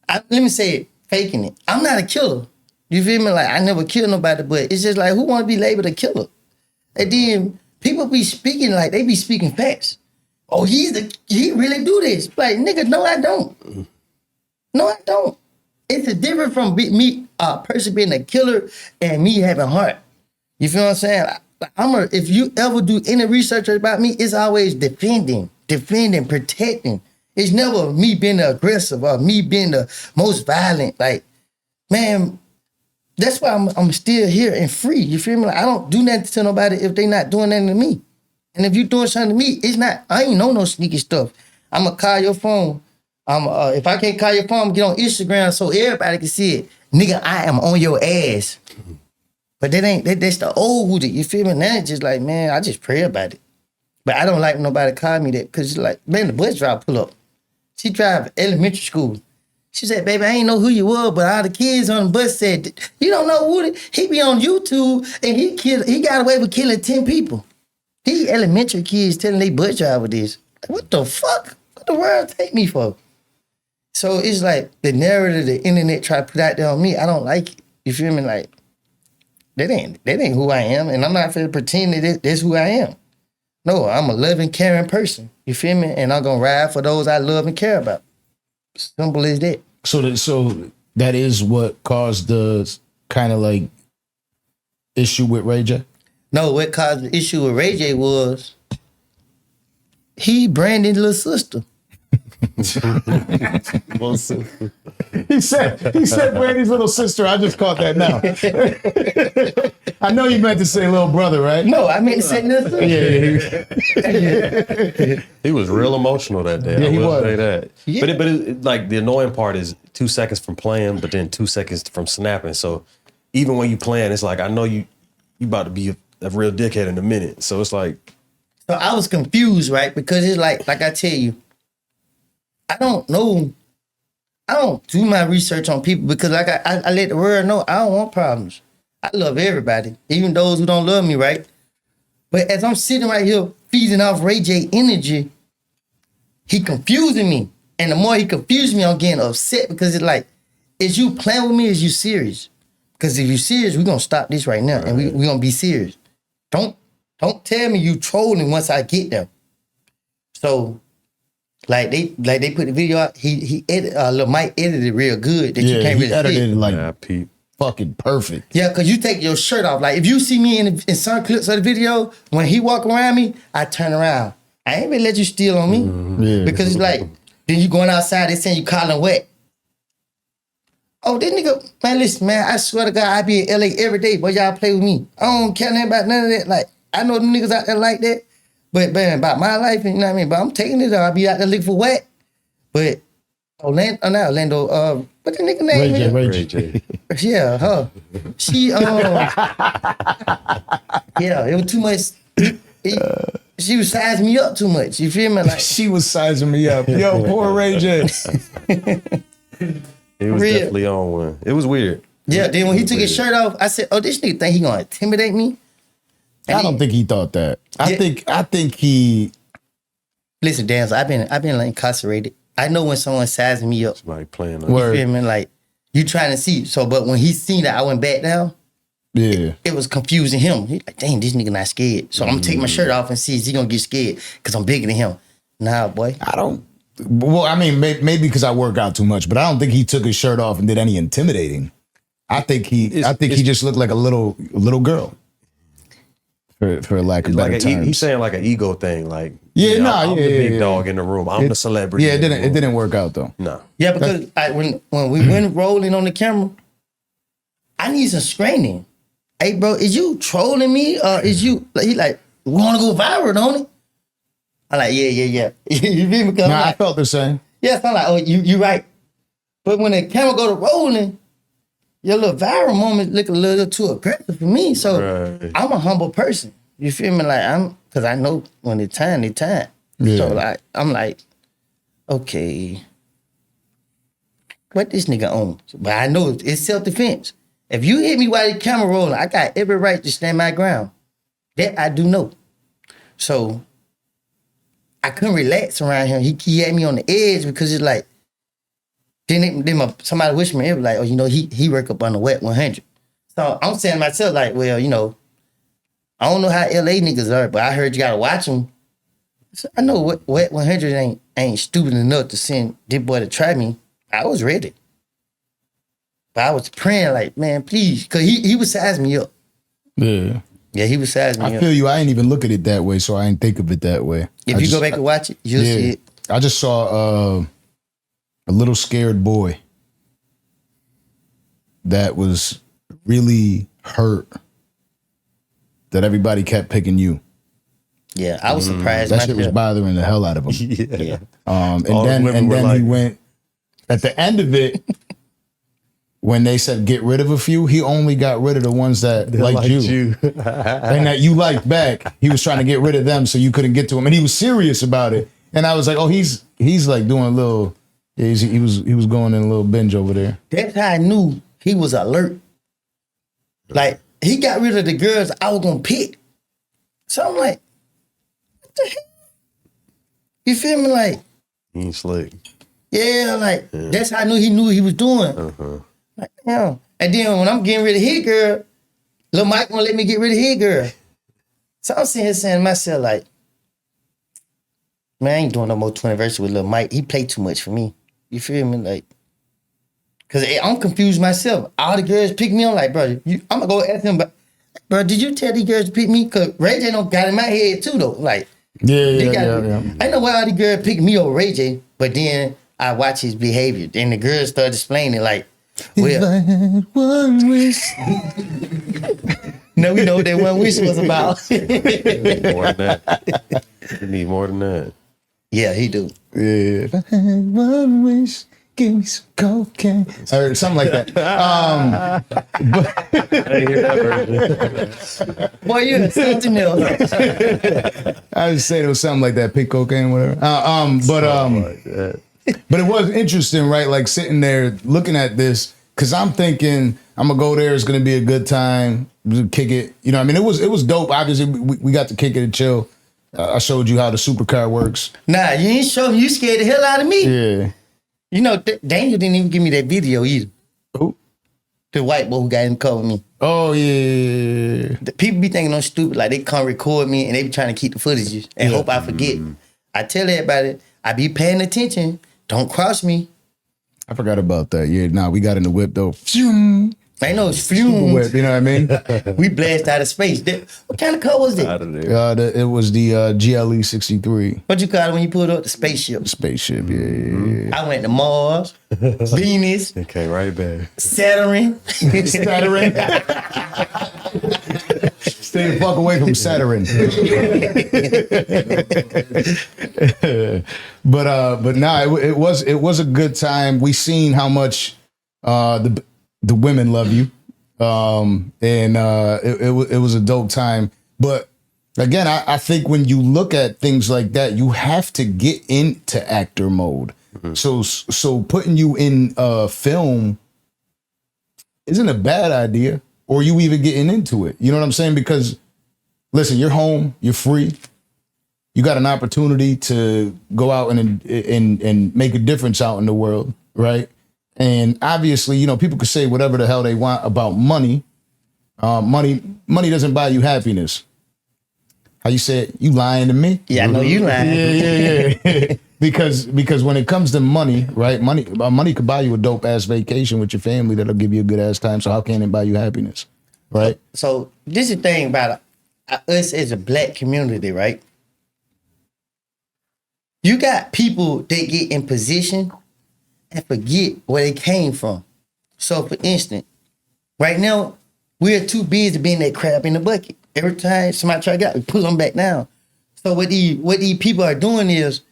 Let me say it, faking it. I'm not a killer. You feel me? Like, I never killed nobody, but it's just like, who want to be labeled a killer? And then people be speaking like, they be speaking facts. Oh, he really do this. Like, nigga, no, I don't. No, I don't. It's a difference from me, a person being a killer and me having heart. You feel what I'm saying? If you ever do any research about me, it's always defending, protecting. It's never me being the aggressive or me being the most violent. Like, man, that's why I'm still here and free. You feel me? Like, I don't do nothing to nobody if they not doing nothing to me. And if you doing something to me, it's not, I ain't know no sneaky stuff. I'm going to call your phone. If I can't call your phone, I'm get on Instagram so everybody can see it. Nigga, I am on your ass. But that's the old Woody. You feel me? Now it's just like, man, I just pray about it. But I don't like when nobody call me that because it's like, man, the bus driver pull up. She drive elementary school. She said, baby, I ain't know who you were, but all the kids on the bus said, you don't know Woody? He be on YouTube and he got away with killing 10 people. These elementary kids telling they bus driver this. Like, what the fuck? What the world take me for? So it's like the narrative the internet try to put out there on me, I don't like it. You feel me? Like, that ain't who I am, and I'm not finna pretend that that's who I am. No, I'm a loving, caring person. You feel me? And I'm gonna ride for those I love and care about. Simple as that. So that is what caused the kind of like issue with Ray J? No, what caused the issue with Ray J was he branded little sister. He said Brandy's little sister. I just caught that now. I know you meant to say little brother, right? No, I meant to say little sister. Yeah. He was real emotional that day. Yeah, I he will was. say that. Yeah. But it, like the annoying part is 2 seconds from playing, but then 2 seconds from snapping. So even when you playing, it's like I know you about to be a real dickhead in a minute. So it's like. So I was confused, right? Because it's like I tell you, I don't know. I don't do my research on people because like I let the world know I don't want problems. I love everybody, even those who don't love me, right? But as I'm sitting right here feeding off Ray J energy, he confusing me. And the more he confused me, I'm getting upset because it's like, is you playing with me or is you serious? Because if you serious, we're going to stop this right now and we're going to be serious. Don't tell me you trolling once I get there. So, like they put the video out, he edited, Lil Mike edited it real good that you can't really edited see. it like Yeah, Pete. fucking perfect. Yeah, because you take your shirt off. Like, if you see me in some clips of the video, when he walk around me, I turn around. I ain't really let you steal on me. Yeah. Because it's like, then you going outside, they saying you calling wet. Oh, this nigga, man, listen, man, I swear to God, I be in LA every day, but y'all play with me. I don't care nothing about none of that. Like, I know them niggas out there like that, but man, about my life, you know what I mean? But I'm taking it, I'll be out there looking for wet. But Orlando, what the nigga name is? Ray J. Yeah, her. She, yeah, it was too much. She was sizing me up too much. You feel me? Like, She was sizing me up. Yo, poor Ray J. He was Real. definitely on one. It was weird. yeah, then when he took his shirt off, I said, oh, this nigga think he gonna intimidate me? And I don't think he thought that. I think he. Listen, Danza, I've been like incarcerated. I know when someone's sizing me up. Somebody playing. You feel me? Like, you trying to see. So, but when he seen that I went back down, Yeah. it was confusing him. He like, dang, this nigga not scared. So I'm gonna take my shirt off and see is he gonna get scared because I'm bigger than him. Nah, boy. I don't. Well, I mean, maybe because I work out too much, but I don't think he took his shirt off and did any intimidating. I think he just looked like a little girl. For lack of better terms. He's saying like an ego thing, like I'm the big dog in the room. I'm the celebrity. Yeah, it didn't work out though. No. Yeah, because when we went rolling on the camera, I need some screening. Hey, bro, is you trolling me or is you? He like, we want to go viral, don't it? I'm like, yeah. You feel me? No, I felt the same. Yeah, so I'm like, oh, you right. But when the camera go to rolling, your little viral moment look a little too aggressive for me. So I'm a humble person. You feel me? Like because I know when it's time, it's time. Yeah. So like I'm like, okay, what this nigga on? But I know it's self-defense. If you hit me while the camera rolling, I got every right to stand my ground. That I do know. So I couldn't relax around him. He had me on the edge because it's like, then somebody wished me, it was like, oh, he work up on the Wet 100. So I'm saying to myself, like, well, I don't know how LA niggas are, but I heard you gotta watch them. So I know Wet 100 ain't stupid enough to send this boy to try me. I was ready. But I was praying like, man, please, because he was sizing me up. Yeah. Yeah, he was sizing me up. I feel you. I ain't even look at it that way, so I ain't think of it that way. If you go back and watch it, you'll see it. I just saw a little scared boy that was really hurt that everybody kept picking you. Yeah, I was surprised. That shit was bothering the hell out of him. Yeah. And then he went at the end of it. When they said get rid of a few, he only got rid of the ones that liked you. And that you liked back. He was trying to get rid of them so you couldn't get to him. And he was serious about it. And I was like, oh, he's like doing a little, he was going in a little binge over there. That's how I knew he was alert. Like, he got rid of the girls I was gonna pick. So I'm like, what the hell? You feel me? Like, he ain't slick. Yeah, like, that's how I knew he was doing. Uh-huh. Like, damn. And then when I'm getting rid of his girl, Lil Mike won't let me get rid of his girl. So I'm sitting here saying to myself, like, man, I ain't doing no more 20th anniversary with Lil Mike. He played too much for me. You feel me? Like, because I'm confused myself. All the girls pick me on, like, bro, I'm going to go ask him, bro, did you tell these girls to pick me? Because Ray J don't got in my head too, though. Like, yeah. I know why all the girls pick me over Ray J, but then I watch his behavior. Then the girls start explaining, like, well, if I had one wish. No, we know what that one wish was about. More than that. You need more than that. Yeah, he do. Yeah. If I had one wish, give me some cocaine. Or something like that. I didn't hear that version. Boy, you're something else. I would say it was something like that, pick cocaine, whatever. But it was interesting, right? Like sitting there looking at this, because I'm thinking I'm gonna go there. It's gonna be a good time, kick it. You know, I mean, it was dope. Obviously, we got to kick it and chill. I showed you how the supercar works. Nah, you ain't show me. You scared the hell out of me. Yeah. You know, Daniel didn't even give me that video either. Who? The white boy who got him cover me. Oh yeah. The people be thinking I'm stupid, like they come record me and they be trying to keep the footages and hope I forget. I tell everybody, I be paying attention. Don't cross me. I forgot about that. Yeah, nah, we got in the whip though. I know it's fumes. Whip, you know what I mean? We blast out of space. What kind of car was it? Out of there. It was the GLE 63. What you call it when you pulled up? The spaceship. Spaceship, yeah. I went to Mars, Venus, It came right back. Saturn. Saturn. Stay the fuck away from Saturn. But nah, it was a good time. We seen how much the women love you, and it was a dope time. But again, I think when you look at things like that, you have to get into actor mode. Mm-hmm. So putting you in film isn't a bad idea, or you even getting into it. You know what I'm saying? Because listen, you're home, you're free, you got an opportunity to go out and make a difference out in the world, right? And obviously, you know, people could say whatever the hell they want about money. Money doesn't buy you happiness. How you say it? You lying to me? Yeah, I know you lying. Yeah. because when it comes to money, right? Money could buy you a dope ass vacation with your family that'll give you a good ass time. So how can it buy you happiness, right? So this is the thing about us as a black community, right? You got people that get in position and forget where they came from. So for instance, right now, we're too busy being that crab in the bucket. Every time somebody try to get out, we pull them back down. So what these people are doing is,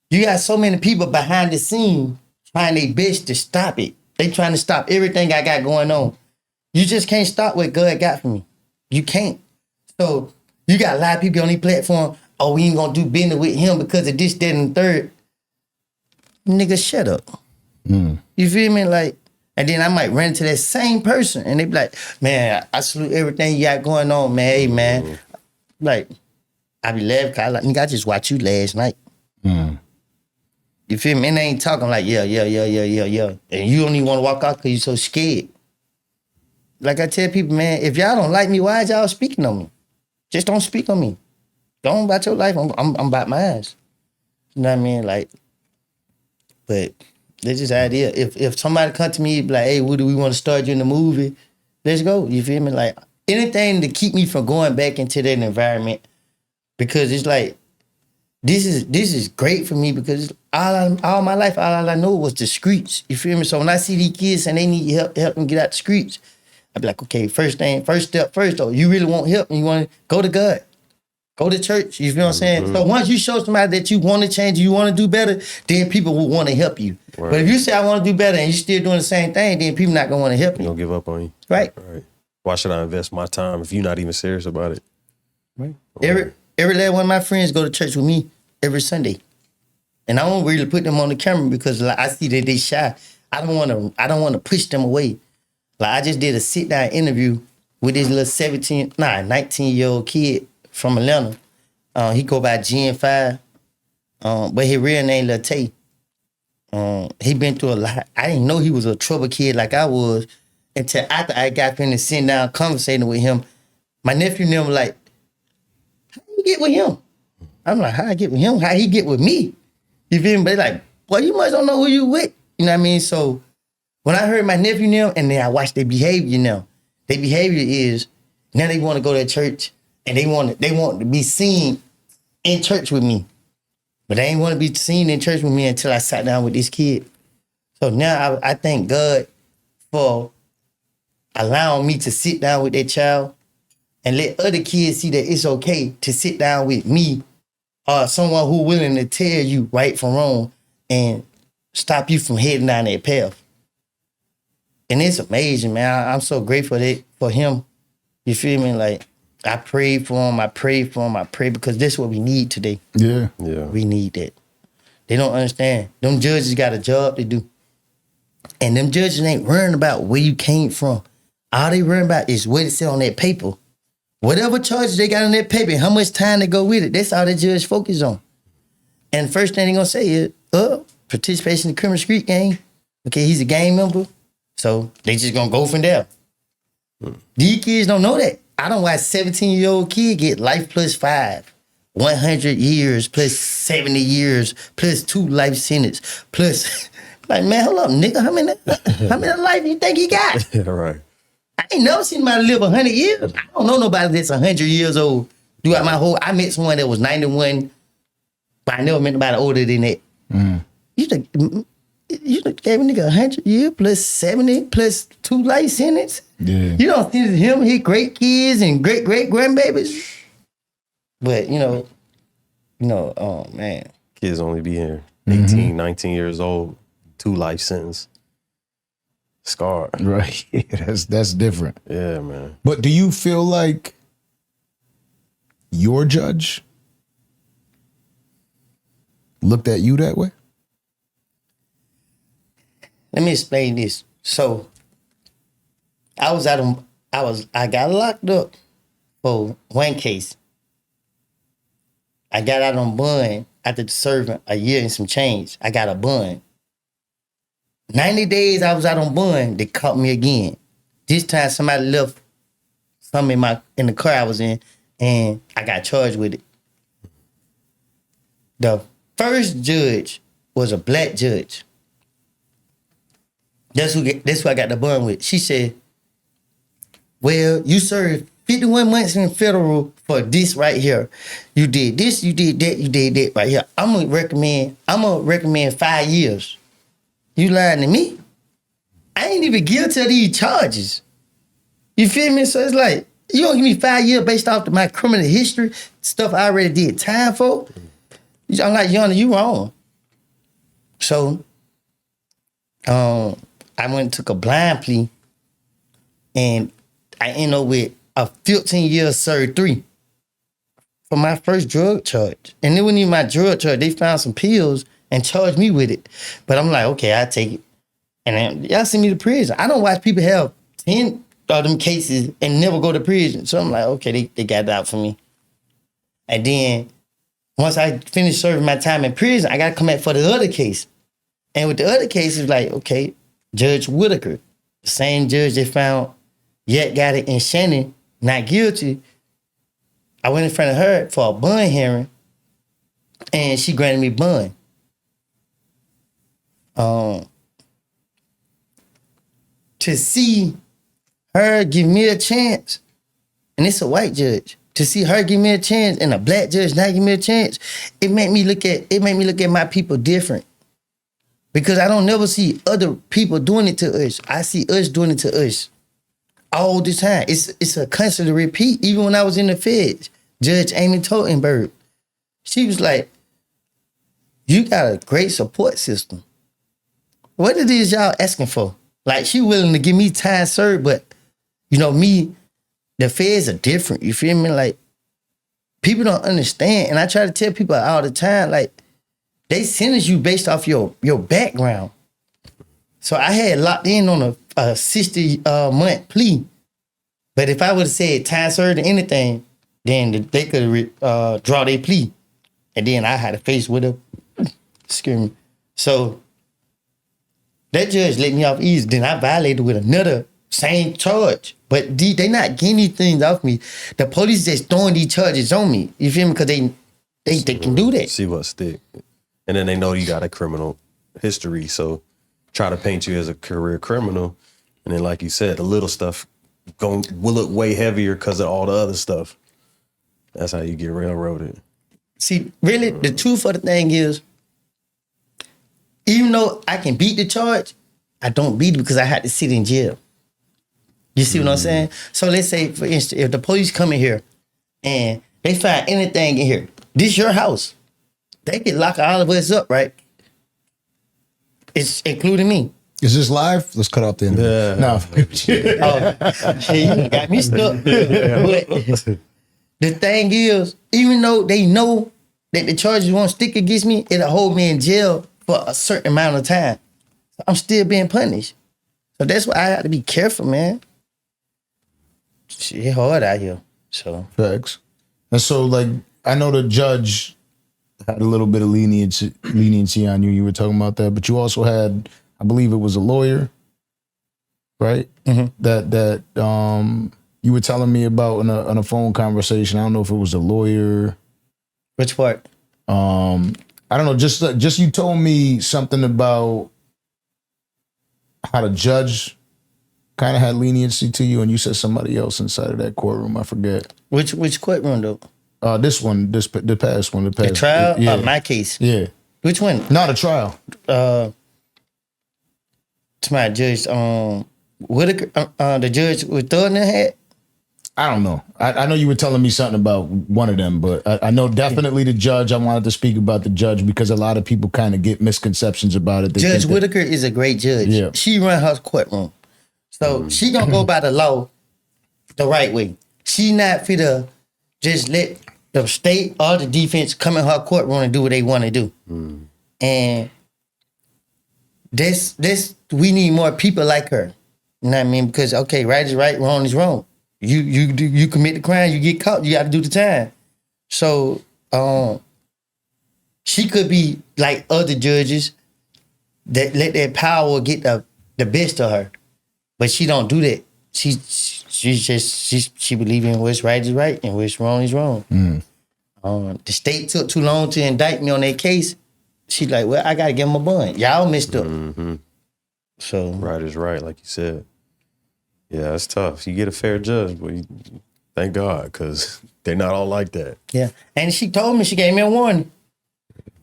you got so many people behind the scene trying their best to stop it. They trying to stop everything I got going on. You just can't stop what God got for me. You can't. So you got a lot of people on these platforms, oh, we ain't gonna do business with him because of this, that, and the third. Nigga, shut up. You feel me? Like, and then I might run into that same person and they be like, man, I salute everything you got going on, man. Hey, man. Like, I be laughing because I like, nigga, I just watched you last night. You feel me? And they ain't talking like, yeah. And you don't even want to walk out because you so scared. Like I tell people, man, if y'all don't like me, why is y'all speaking on me? Just don't speak on me. Go on about your life. I'm about my ass. You know what I mean? Like, but that's just the idea. If somebody come to me be like, hey, Woody, we want to start you in the movie, let's go. You feel me? Like, anything to keep me from going back into that environment, because it's like, this is great for me because all my life, all I know was the streets. You feel me? So when I see these kids and they need help them get out the streets, I be like, okay, first step first though, you really want help and you want to go to God. Go to church. You feel what I'm saying? So once you show somebody that you want to change, you want to do better, then people will want to help you. Right. But if you say I want to do better and you're still doing the same thing, then people not going to want to help you. They'll give up on you. Right. Why should I invest my time if you're not even serious about it? Right. Every last one of my friends go to church with me every Sunday. And I don't really put them on the camera because like, I see that they shy. I don't want to push them away. Like I just did a sit down interview with this little 19-year-old kid from Atlanta. He go by Gen 5. But his real name Lil Tay. He been through a lot. I didn't know he was a trouble kid like I was until after I got finished sitting down conversating with him. My nephew and them were like, how you get with him? I'm like, how I get with him? How he get with me? You feel me? But they like, boy, you must don't know who you with. You know what I mean? So when I heard my nephew now, and then I watched their behavior now. Their behavior is, now they want to go to church and they want to be seen in church with me. But they ain't want to be seen in church with me until I sat down with this kid. So now I thank God for allowing me to sit down with that child and let other kids see that it's okay to sit down with me or someone who willing to tell you right from wrong and stop you from heading down that path. And it's amazing, man. I'm so grateful for him. You feel me? Like, I prayed for him. I prayed because that's what we need today. Yeah. We need that. They don't understand. Them judges got a job to do. And them judges ain't worrying about where you came from. All they worrying about is what it said on that paper. Whatever charges they got on that paper, how much time they go with it, that's all the judge focus on. And the first thing they gonna say is, participation in the criminal street gang. Okay, he's a gang member. So they just gonna go from there. These kids don't know that. I don't watch 17-year-old kid get life plus 5, 100 years plus 70 years plus 2 life sentence plus. Like, man, hold up, nigga. How many life you think he got? Yeah, right. I ain't never seen nobody live 100 years. I don't know nobody that's 100 years old. Throughout my whole, I met someone that was 91, but I never met nobody older than that. You gave a nigga 100 years plus 70 plus 2 life sentence. Yeah. You don't see him, his great kids and great grandbabies. But oh man. Kids only be here 18, 19 years old, 2 life sentence. Scarred. Right. That's different. Yeah, man. But do you feel like your judge looked at you that way? Let me explain this. So I got locked up for one case. I got out on bond after serving a year and some change. I got a bond. 90 days I was out on bond, they caught me again. This time somebody left something in the car I was in and I got charged with it. The first judge was a black judge. That's who I got the bun with. She said, well, you served 51 months in federal for this right here. You did this, you did that, you did that right here. I'm gonna recommend 5 years. You lying to me? I ain't even guilty of these charges. You feel me? So it's like, you don't give me 5 years based off of my criminal history, stuff I already did time for. I'm like, Yana, you wrong. So, I went and took a blind plea, and I ended up with a 15 years served 3 for my first drug charge. And it wasn't even my drug charge. They found some pills and charged me with it. But I'm like, okay, I take it. And then y'all send me to prison. I don't watch people have 10 of them cases and never go to prison. So I'm like, okay, they got it out for me. And then once I finished serving my time in prison, I got to come back for the other case. And with the other case, it's like, okay, Judge Whitaker, the same judge that found Yet got it and Shannon not guilty. I went in front of her for a bond hearing, and she granted me bond. To see her give me a chance, and it's a white judge. To see her give me a chance and a black judge not give me a chance, it made me look at my people different. Because I don't never see other people doing it to us. I see us doing it to us all the time. It's a constant repeat. Even when I was in the feds, Judge Amy Totenberg, she was like, you got a great support system. What it is y'all asking for? Like, she willing to give me time served, but you know, me, the feds are different. You feel me? Like, people don't understand. And I try to tell people all the time, like, they sentence you based off your background. So I had locked in on a 60-month plea. But if I would have said time served or anything, then they could draw their plea. And then I had to face with her. Excuse me. So that judge let me off easy. Then I violated with another same charge. But they not getting these things off me. The police just throwing these charges on me. You feel me? Because they can do that. See what stick. And then they know you got a criminal history. So try to paint you as a career criminal. And then, like you said, the little stuff will look way heavier because of all the other stuff. That's how you get railroaded. See, really, the truth of the thing is, even though I can beat the charge, I don't beat it because I had to sit in jail. You see what I'm saying? So let's say, for instance, if the police come in here and they find anything in here, this your house. They can lock all of us up, right? It's including me. Is this live? Let's cut off the end. No. You got me stuck. But the thing is, even though they know that the charges won't stick against me, it'll hold me in jail for a certain amount of time. I'm still being punished. So that's why I have to be careful, man. It's hard out here. So Facts. And so, like, I know the judge had a little bit of leniency on you. You were talking about that, but you also had, I believe it was a lawyer, right? Mm-hmm. That you were telling me about in a phone conversation. I don't know if it was a lawyer. which part? I don't know. Just you told me something about how the judge kind of had leniency to you, and you said somebody else inside of that courtroom. I forget. Which courtroom though? This one, the past one, The trial? Yeah. My case. Yeah. Which one? Not a trial. To my judge, Whitaker, the judge with Thornton had? I don't know. I know you were telling me something about one of them, but I know definitely the judge. I wanted to speak about the judge because a lot of people kind of get misconceptions about it. They Judge think Whitaker is a great judge. Yeah. She run her courtroom. So she gonna go by the law the right way. She not fit to just let the state or the defense come in her courtroom and do what they want to do. And this we need more people like her. You know what I mean? Because okay, right is right, wrong is wrong. You commit the crime, you get caught, you got to do the time. So she could be like other judges that let their power get the best of her, but she don't do that. She believe in what's right is right and what's wrong is wrong. The state took too long to indict me on that case, She like, well, I gotta give him a bun. Y'all messed up. So Right is right, like you said. Yeah, it's tough. You get a fair judge, but thank God, because they're not all like that. yeah. And she told me, she gave me a warning.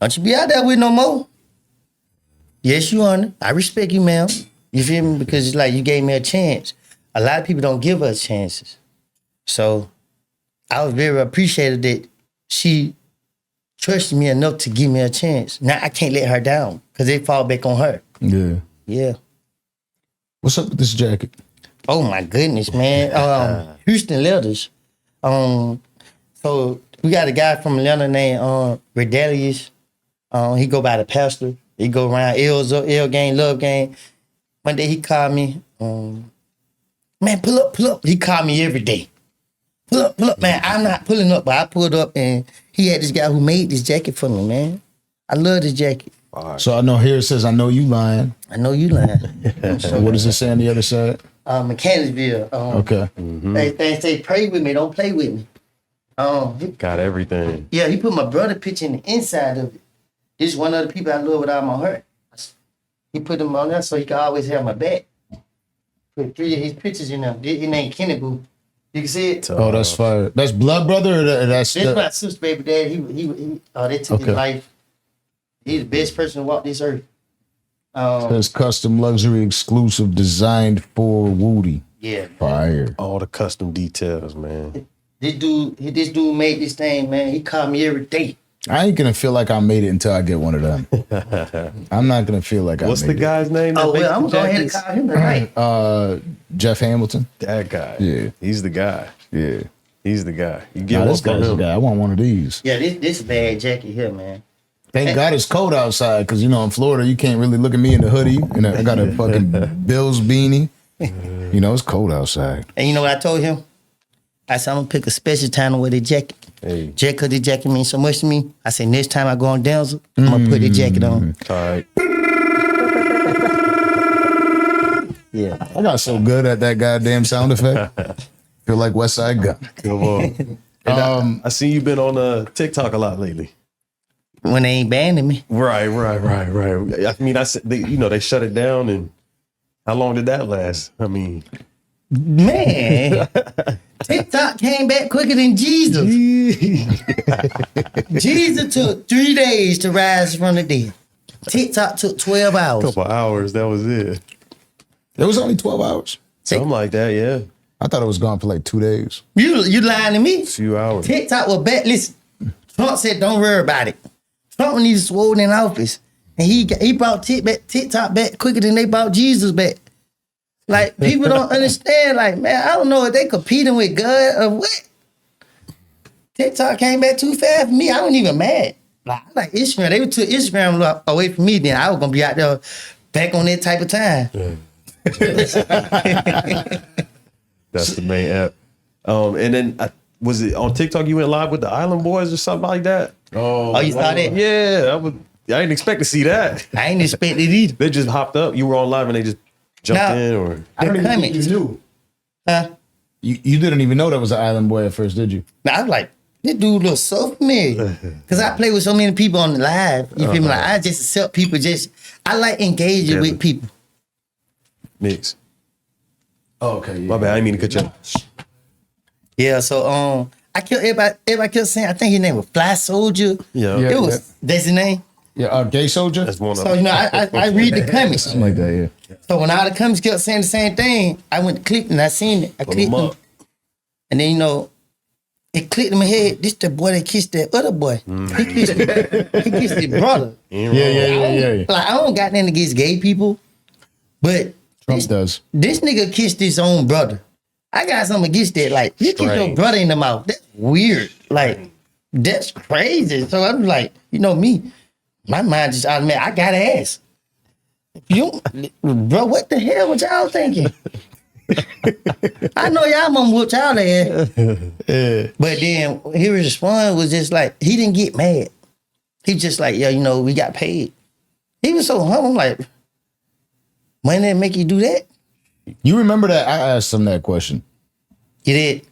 Don't you be out there with no more. Yes, you honor. I respect you, ma'am. You feel me? Because it's like you gave me a chance. A lot of people don't give us chances. So I was very appreciative that she trusted me enough to give me a chance. Now I can't let her down because it fall back on her. Yeah. Yeah. What's up with this jacket? Oh my goodness, man. Houston Leathers. So we got a guy from Atlanta named Redelius. He go by the pastor. He go around L gang, love gang. One day he called me, man, pull up. He called me every day. Pull up, man. I'm not pulling up, but I pulled up and he had this guy who made this jacket for me, man. I love this jacket. So I know here it says, I know you lying. I know you lying. So what does it say on the other side? Mechanicsville. Okay. They say, pray with me, don't play with me. Got everything. Yeah, he put my brother picture in the inside of it. This is one of the people I love with all my heart. He put him on there so he could always have my back. Put 3 of his pictures in there. His name Kenny Boo. You can see it? Oh, that's fire. That's blood brother or that's This is my sister's baby dad. They took his life. He's the best person to walk this earth. says custom luxury exclusive designed for Woody. Yeah. Fire. All the custom details, man. This dude made this thing, man. He called me every day. I ain't gonna feel like I made it until I get one of them. I'm not gonna feel like What's I the made guy's name? Oh, well, I'm going to call him tonight. it. Jeff Hamilton. That guy. Yeah. He's the guy. Yeah. He's the guy. You get Nah, one this from guy's the him. guy. I want one of these. Yeah, this bad jacket here, man. Thank God it's cold outside because, you know, in Florida, you can't really look at me in the hoodie. And I got a fucking Bills beanie. You know, it's cold outside. And you know what I told him? I said, I'm going to pick a special time to wear the jacket. Hey. Just because the jacket means so much to me. I said, next time I go on Danza, I'm going to put the jacket on. All right. Yeah. I got so good at that goddamn sound effect. Feel like West Side Gun. Come on. And I see you been on TikTok a lot lately. When they ain't banning me. Right. I mean, they shut it down, and how long did that last? I mean, Man, TikTok came back quicker than Jesus. Jesus took 3 days to rise from the dead. TikTok took 12 a hours. couple hours, that was it. It was only 12 hours. Something like that, yeah. I thought it was gone for like 2 days. You lying to me? A few hours. TikTok was back. Listen, Trump said don't worry about it. Trump needs swollen in office. And he brought TikTok back quicker than they brought Jesus back. Like, people don't understand. Like, man, I don't know if they competing with God or what. TikTok came back too fast for me. I wasn't even mad. Like, I like Instagram. They took Instagram away from me, then I was going to be out there back on that type of time. That's the main app. And then, was it on TikTok you went live with the Island Boys or something like that? Oh, you saw that? Yeah, I didn't expect to see that. I ain't expect it either. They just hopped up. You were on live and they just jumped in, or I don't even think comments. you knew. Huh? You didn't even know that was an Island Boy at first, did you? Now, I was like, this dude looks so familiar. Because I play with so many people on the live. You feel me? Like, I just accept people. I like engaging with people. mix. Oh, okay. Yeah. My bad. I didn't mean to cut you off. Yeah, so I kept everybody kept saying, I think his name was Fly Soldier. Yeah. Yeah. That's his name. Yeah, Gay Soldier? That's one of So, them. you know, I read the comments. Something like that, yeah. So when all the comments kept saying the same thing, I went to click and I seen it. I Put clicked 'em them. up. And then, you know, it clicked in my head, this the boy that kissed that other boy. He kissed his brother. Yeah. Like, I don't got nothing against gay people, but Trump does. this nigga kissed his own brother. I got something against that. Like, you kiss your Strange. brother in the mouth. That's weird. Like, that's crazy. So I'm like, you know me, my mind just automatic. I gotta ask. Bro, what the hell was y'all thinking? I know y'all mama whooped y'all ass. But then his response was just like, he didn't get mad. He just like, yeah, you know, we got paid. He was so humble. I'm like, when did it make you do that? You remember that? I asked him that question. You did.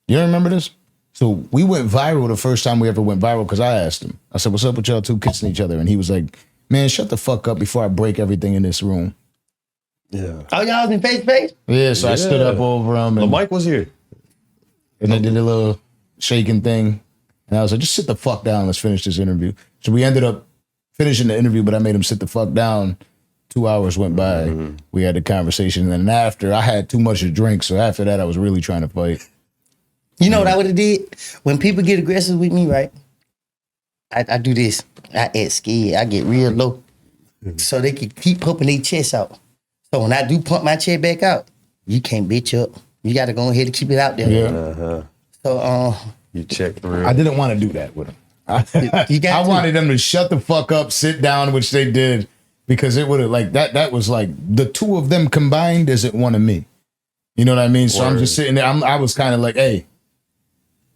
You don't remember this? So we went viral the first time we ever went viral because I asked him. I said, "What's up with y'all two kissing each other?" And he was like, "Man, shut the fuck up before I break everything in this room." Yeah. Oh, y'all was in face to face? Yeah, so I stood up over him. The And, mic was here. and I did a little shaking thing. And I was like, just sit the fuck down. Let's finish this interview. So we ended up finishing the interview, but I made him sit the fuck down. 2 hours went by. We had the conversation. And then after, I had too much to drink. So after that, I was really trying to fight. You know what I would have did? When people get aggressive with me, right? I do this. I act scared. I get real low. So they can keep pumping their chest out. So when I do pump my chest back out, you can't bitch up. You got to go ahead and keep it out there. Yeah. So You checked through. I didn't want to do that with him. you got I to. wanted them to shut the fuck up, sit down, which they did, because it would have like that was like the two of them combined isn't one of me. You know what I mean? So I'm just sitting there. I was kind of like, hey,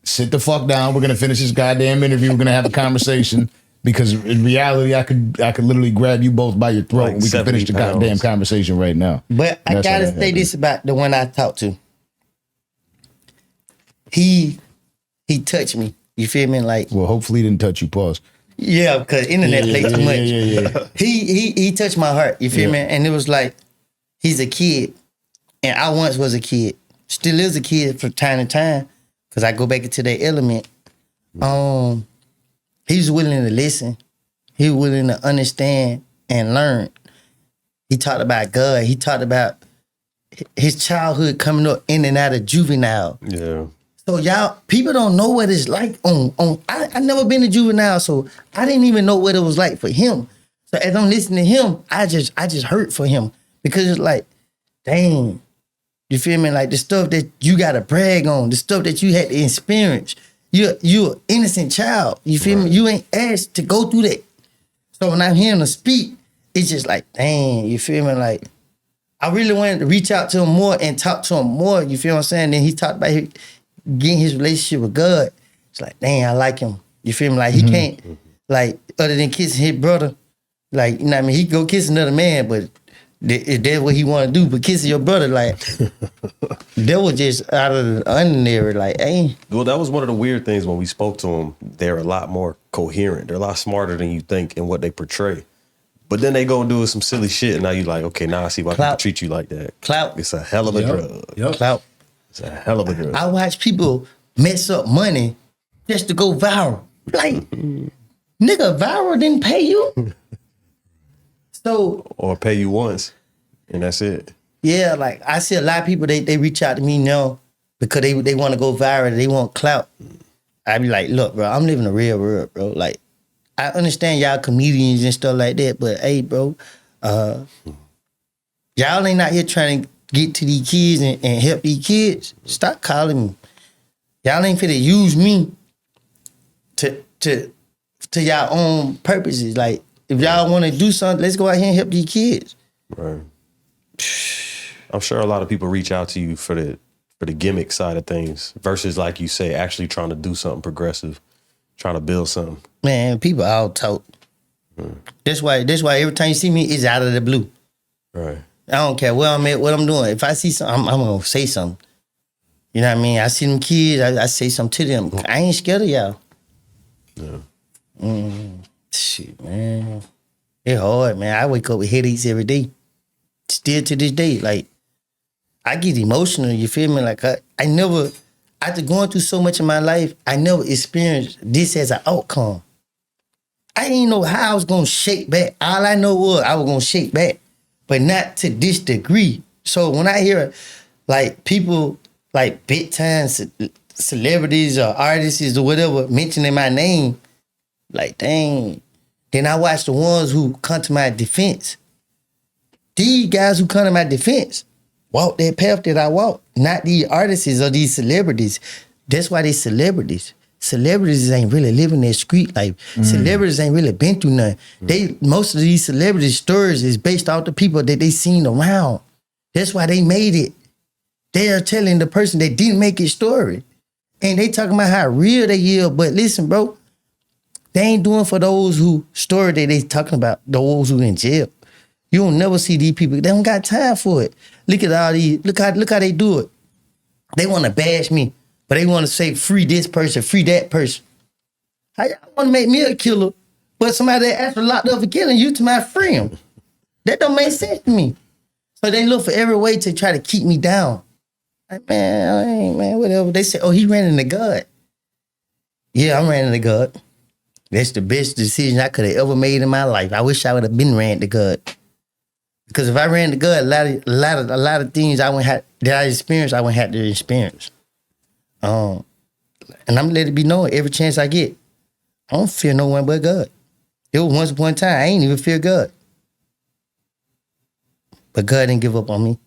sit the fuck down. We're gonna finish this goddamn interview. We're gonna have a conversation. Because in reality, I could literally grab you both by your throat Like and we can finish the 70 pounds. goddamn conversation right now. But I That's gotta what say happened. this about the one I talked to. He touched me. You feel me? Like, Well, hopefully he didn't touch you. Pause. yeah, because internet plays too much. Yeah. He touched my heart. You feel me? And it was like, he's a kid, and I once was a kid. Still is a kid from time to time, because I go back into that element. He was willing to listen. He was willing to understand and learn. He talked about God. He talked about his childhood coming up in and out of juvenile. Yeah. So y'all, people don't know what it's like I never been to juvenile, so I didn't even know what it was like for him. So as I'm listening to him, I just hurt for him, because it's like, dang, you feel me? Like the stuff that you gotta brag on, the stuff that you had to experience. You're an innocent child. You feel me? You ain't asked to go through that. So when I'm hearing him speak, it's just like, dang, you feel me? Like, I really wanted to reach out to him more and talk to him more. You feel what I'm saying? Then he talked about getting his relationship with God. It's like, dang, I like him. You feel me? Like, he can't, like, other than kissing his brother, like, you know what I mean? He go kiss another man, but if that's what he want to do, but kissing your brother, like, that was just out of the ordinary, like, hey. Well, that was one of the weird things when we spoke to them. They're a lot more coherent. They're a lot smarter than you think in what they portray. But then they go and do some silly shit, and now you like, okay, now I see why people treat you like that. Clout. It's a hell of a drug. Clout. It's a hell of a drug. I watch people mess up money just to go viral. Like, nigga, viral didn't pay you? So, Or pay you once, and that's it. yeah, like, I see a lot of people, they reach out to me now because they want to go viral, they want clout. I be like, look, bro, I'm living a real world, bro. Like, I understand y'all comedians and stuff like that, but hey, bro, y'all ain't out here trying to get to these kids and help these kids. Stop calling me. Y'all ain't finna use me to y'all own purposes. Like, if y'all want to do something, let's go out here and help these kids. Right. I'm sure a lot of people reach out to you for the gimmick side of things versus, like you say, actually trying to do something progressive, trying to build something. Man, people all talk. That's why every time you see me, it's out of the blue. Right. I don't care where I'm at, what I'm doing. If I see something, I'm gonna say something. You know what I mean? I see them kids, I say something to them. I ain't scared of y'all. Yeah. Shit, man. It's hard, man. I wake up with headaches every day. Still to this day. Like, I get emotional, you feel me? Like, I never, after going through so much in my life, I never experienced this as an outcome. I didn't know how I was gonna shake back. All I know was I was gonna shake back, but not to this degree. So when I hear, like, people, like, big time celebrities or artists or whatever mentioning my name, like, dang. Then I watch the ones who come to my defense. These guys who come to my defense walk that path that I walk, not these artists or these celebrities. That's why they celebrities. Celebrities ain't really living their street life. Celebrities ain't really been through nothing. Most of these celebrity stories is based off the people that they seen around. That's why they made it. They are telling the person that didn't make it story. And they talking about how real they are. But listen, bro, they ain't doing for those who story that they talking about, those who in jail. You don't never see these people. They don't got time for it. Look at all these, look how they do it. They want to bash me. but they want to say free this person, free that person. How y'all want to make me a killer, but somebody that actually locked up for killing you to my friend? That don't make sense to me. So they look for every way to try to keep me down. Like, man, whatever. They say, oh, he ran into God. Yeah, I'm ran into God. That's the best decision I could have ever made in my life. I wish I would have been ran to God. Because if I ran to God, a lot of things that I experienced, I wouldn't have to experience. And I'm letting it be known every chance I get. I don't fear no one but God. It was once upon a time I ain't even fear God. But God didn't give up on me.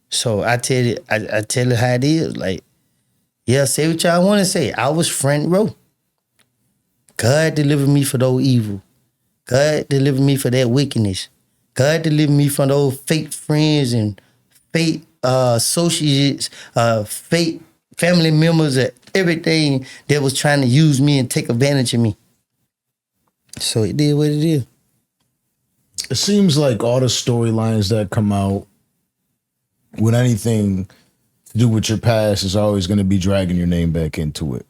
So I tell you how it is. Like, yeah, say what y'all want to say. I was front row. God delivered me from those evil. God delivered me from that wickedness. God delivered me from those fake friends and fake associates, fake family members, and everything that was trying to use me and take advantage of me. So it did what it is. It seems like all the storylines that come out with anything to do with your past is always going to be dragging your name back into it.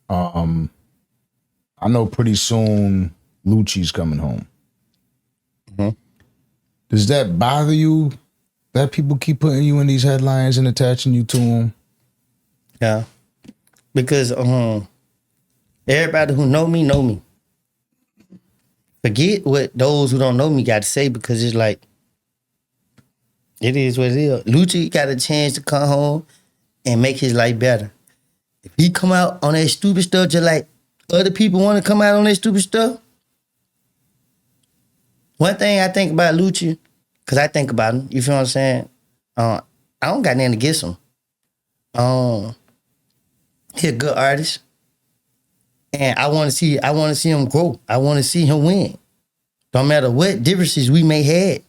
I know pretty soon Lucci's coming home. Mm-hmm. Does that bother you that people keep putting you in these headlines and attaching you to them? Yeah. Because everybody who know me. Forget what those who don't know me got to say, because it's like, it is what it is. Lucci got a chance to come home and make his life better. If he come out on that stupid stuff just like other people want to come out on that stupid stuff, one thing I think about Lucci, because I think about him, you feel what I'm saying? I don't got nothing against him. He a good artist. And I want to see him grow. I want to see him win. Don't matter what differences we may have.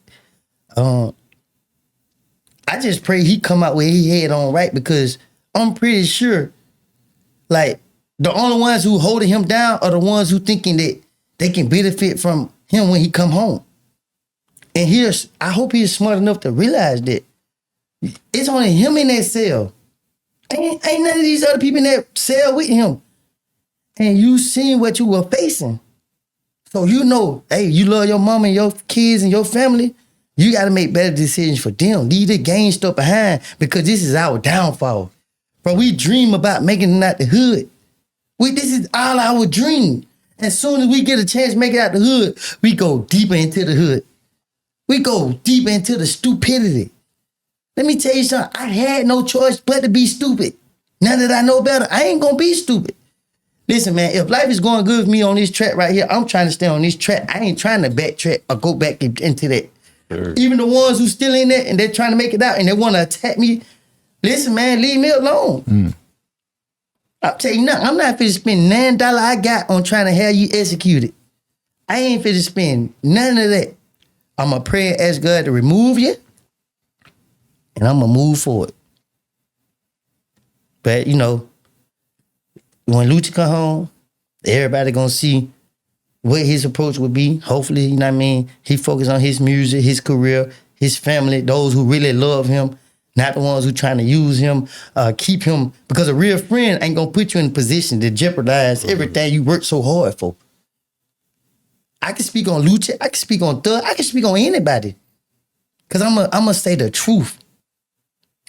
I just pray he come out with his head on right, because I'm pretty sure, like, the only ones who holding him down are the ones who thinking that they can benefit from him when he come home. And I hope he's smart enough to realize that it's only him in that cell. Ain't none of these other people in that cell with him. And you seen what you were facing. So you know, hey, you love your mama and your kids and your family, you got to make better decisions for them. Leave the gang stuff behind, because this is our downfall. Bro, we dream about making it out the hood. This is all our dream. As soon as we get a chance to make it out the hood, we go deeper into the hood. We go deeper into the stupidity. Let me tell you something. I had no choice but to be stupid. Now that I know better, I ain't going to be stupid. Listen, man, if life is going good with me on this track right here, I'm trying to stay on this track. I ain't trying to backtrack or go back into that. Sure. Even the ones who still in there and they're trying to make it out and they want to attack me, listen, man, leave me alone. I'll tell you nothing. I'm not finna spend $9 I got on trying to have you executed. I ain't finna spend none of that. I'm going to pray and ask God to remove you, and I'm going to move forward. But, you know, when Lucci come home, everybody going to see what his approach would be. Hopefully, you know what I mean, he focus on his music, his career, his family, those who really love him, not the ones who trying to use him, keep him, because a real friend ain't going to put you in a position to jeopardize everything you worked so hard for. I can speak on Lucci, I can speak on Thug, I can speak on anybody. Because I'm going to say the truth.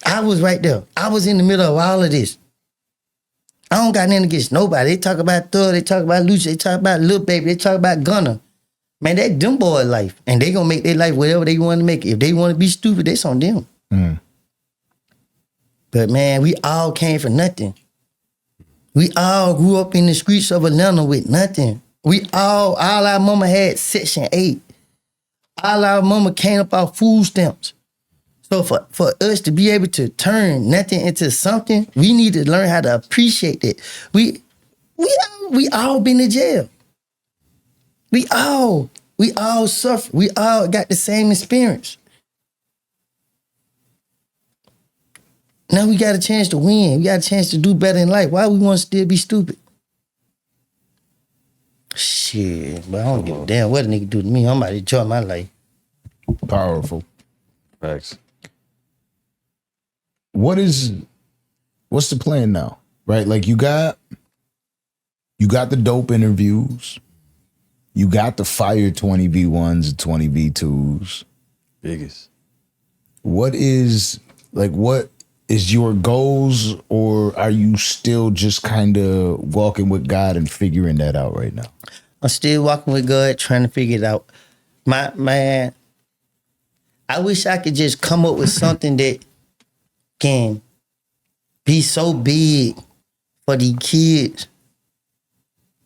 I was right there. I was in the middle of all of this. I don't got nothing against nobody. They talk about Thug, they talk about Lucci, they talk about Lil Baby, they talk about Gunna. Man, that them boy life. And they gonna make their life whatever they want to make it. If they want to be stupid, that's on them. But man, we all came from nothing. We all grew up in the streets of Atlanta with nothing. All our mama had Section 8. All our mama came up off food stamps. So for us to be able to turn nothing into something, we need to learn how to appreciate it. We all been in jail. We all suffer. We all got the same experience. Now we got a chance to win. We got a chance to do better in life. Why we want to still be stupid? Shit, but I don't give a damn what a nigga do to me. I'm about to enjoy my life. Powerful. Facts. What's the plan now? right? Like you got the dope interviews, you got the fire 20v1s and 20v2s. Biggest. What is your goals, or are you still just kind of walking with God and figuring that out right now? I'm still walking with God, trying to figure it out. Man, I wish I could just come up with something that can be so big for these kids.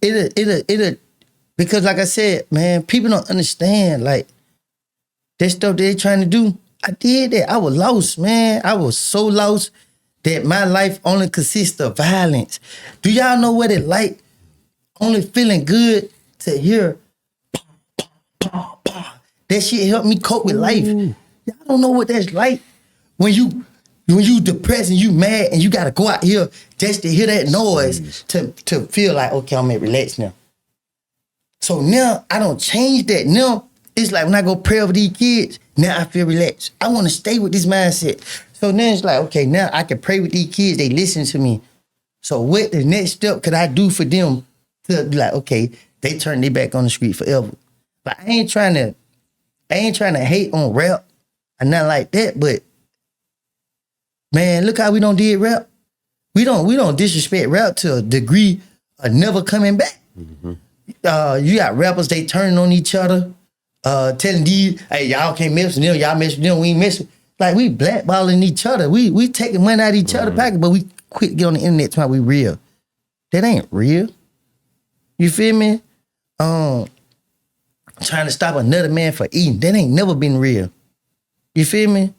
It'll, because like I said, man, people don't understand, like, that stuff they're trying to do. I did that. I was lost, man. I was so lost that my life only consists of violence. Do y'all know what it like? Only feeling good to hear that shit helped me cope with life. Y'all don't know what that's like when you depressed and you mad and you gotta go out here just to hear that noise to feel like, okay, I'm at relax now. So now I don't change that. Now it's like when I go pray over these kids, now I feel relaxed. I want to stay with this mindset. So now it's like, okay, now I can pray with these kids. They listen to me. So what the next step could I do for them to be like, okay, they turn their back on the street forever. But I ain't trying to hate on rap or nothing like that. But man, look how we don't did rap. We don't disrespect rap to a degree of never coming back. Mm-hmm. You got rappers, they turning on each other, telling these, hey, y'all can't mess with them, y'all mess with them, we ain't mess with. Like, we blackballing each other. We taking money out of each other's pocket, but we quit to get on the internet to we real. That ain't real. You feel me? Trying to stop another man for eating. That ain't never been real. You feel me?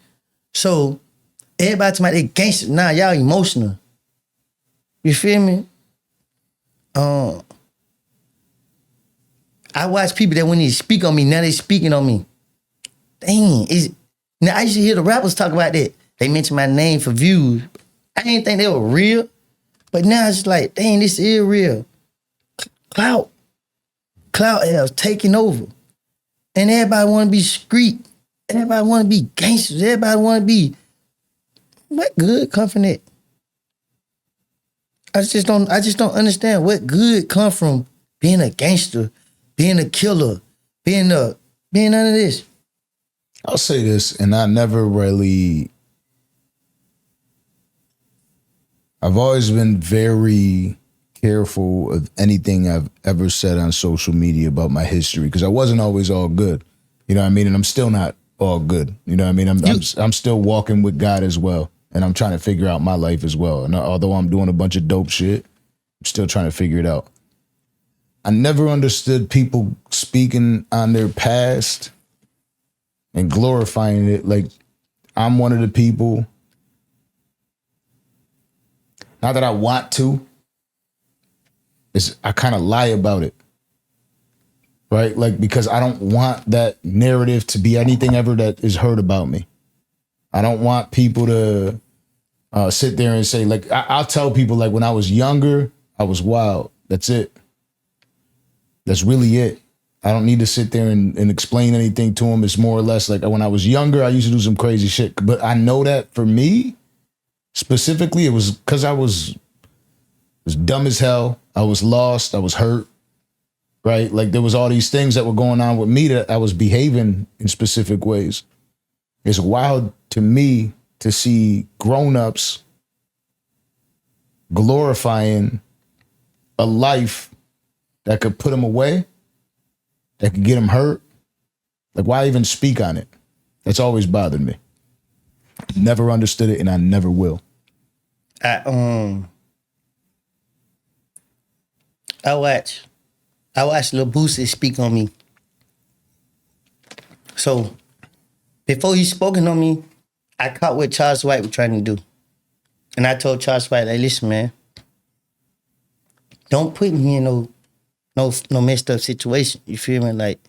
So, everybody talking about they gangsters. Nah, y'all emotional. You feel me? I watch people that when they speak on me, now they speaking on me. Dang. Now, I used to hear the rappers talk about that. They mention my name for views. I didn't think they were real. But now it's like, dang, this is real. Clout has taken over. And everybody want to be street. Everybody want to be gangsters. Everybody want to be... What good come from that? I just don't understand what good come from being a gangster, being a killer, being none of this. I'll say this, and I've always been very careful of anything I've ever said on social media about my history, because I wasn't always all good. You know what I mean? And I'm still not all good. You know what I mean? I'm still walking with God as well. And I'm trying to figure out my life as well. And although I'm doing a bunch of dope shit, I'm still trying to figure it out. I never understood people speaking on their past and glorifying it. Like, I'm one of the people, not that I want to, I kind of lie about it. Right? Like, because I don't want that narrative to be anything ever that is heard about me. I don't want people to sit there and say, like, I'll tell people, like, when I was younger, I was wild. That's it. That's really it. I don't need to sit there and explain anything to them. It's more or less like when I was younger, I used to do some crazy shit. But I know that for me, specifically, it was because I was dumb as hell. I was lost. I was hurt. Right? Like, there was all these things that were going on with me that I was behaving in specific ways. It's wild to me to see grown-ups glorifying a life that could put them away, that could get them hurt. Like, why even speak on it? That's always bothered me. Never understood it, and I never will. I watch Lil Boosie speak on me. So, before he spoken on me, I caught what Charleston White was trying to do. And I told Charleston White, like, listen, man, don't put me in no messed up situation. You feel me? Like,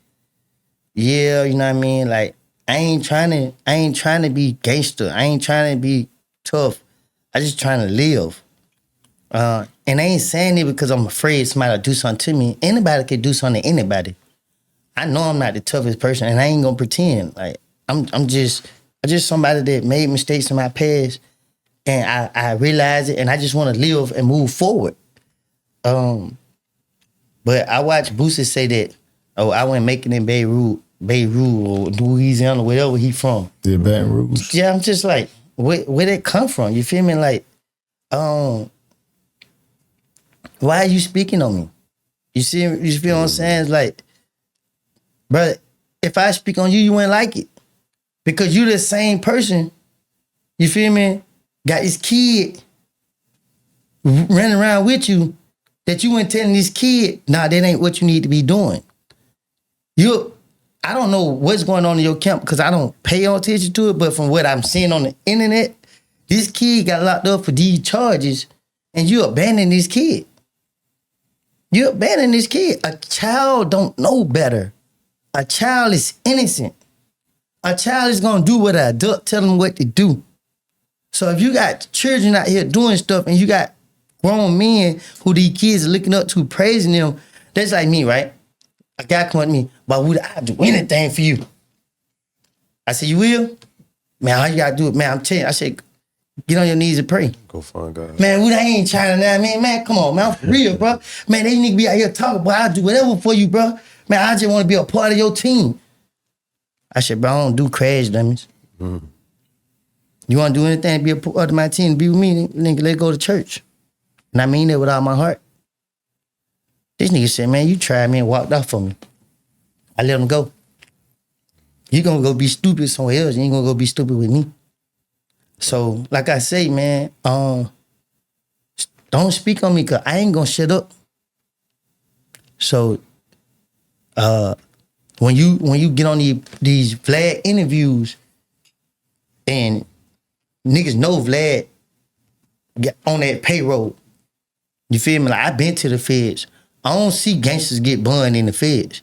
yeah, you know what I mean? Like, I ain't trying to be gangster. I ain't trying to be tough. I just trying to live. And I ain't saying it because I'm afraid somebody will do something to me. Anybody could do something to anybody. I know I'm not the toughest person, and I ain't gonna pretend. Like, I'm just somebody that made mistakes in my past, and I realize it, and I just want to live and move forward. But I watched Boosie say that, oh, I wasn't making in Beirut or Louisiana, wherever he from. Yeah, Baton Rouge. Yeah, I'm just like, where that come from? You feel me? Like, why are you speaking on me? You feel what I'm saying? It's like, bro, if I speak on you, you wouldn't like it. Because you the same person, you feel me, got this kid running around with you that you ain't telling this kid, nah, that ain't what you need to be doing. I don't know what's going on in your camp because I don't pay attention to it, but from what I'm seeing on the internet, this kid got locked up for these charges and you abandon this kid. You abandon this kid. A child don't know better. A child is innocent. A child is gonna do what an adult tell them what to do. So if you got children out here doing stuff and you got grown men who these kids are looking up to, praising them, that's like me, right? A guy come at me, but would I do anything for you? I said, you will? Man, all you gotta do it, man, I'm telling you. I said, get on your knees and pray. Go find God. Man, I ain't trying to now, man, come on, man, I'm for real, bro. Man, they need to be out here talking, boy, I'll do whatever for you, bro. Man, I just want to be a part of your team. I said, bro, I don't do crash dummies. Mm. You want to do anything to be a part of my team, be with me, nigga, let's go to church. And I mean that with all my heart. This nigga said, man, you tried me and walked off on me. I let him go. You gonna go be stupid somewhere else. You ain't gonna go be stupid with me. So, like I say, man, don't speak on me because I ain't gonna shut up. So, when you get on these Vlad interviews and niggas know Vlad get on that payroll, you feel me? Like, I been to the feds. I don't see gangsters get burned in the feds.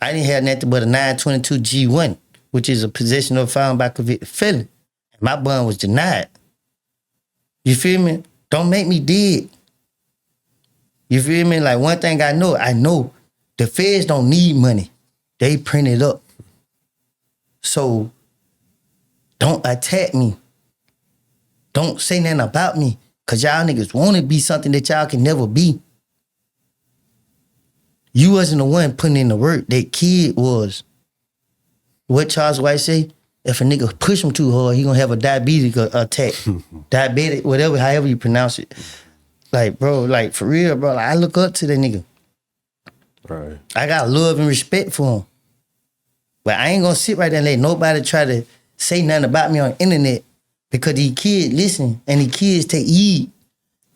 I didn't have nothing but a 922 G1, which is a possession of found by convicted felon. And my bond was denied. You feel me? Don't make me dead. You feel me? Like, one thing I know the feds don't need money. They print it up. So don't attack me. Don't say nothing about me. Cause y'all niggas want to be something that y'all can never be. You wasn't the one putting in the work. That kid was. What Charles White say? If a nigga push him too hard, he gonna have a diabetic attack. Diabetic, whatever, however you pronounce it. Like, bro, like, for real, bro. Like, I look up to that nigga. Right. I got love and respect for him. But I ain't gonna sit right there and let nobody try to say nothing about me on the internet because these kids listen and these kids take heed.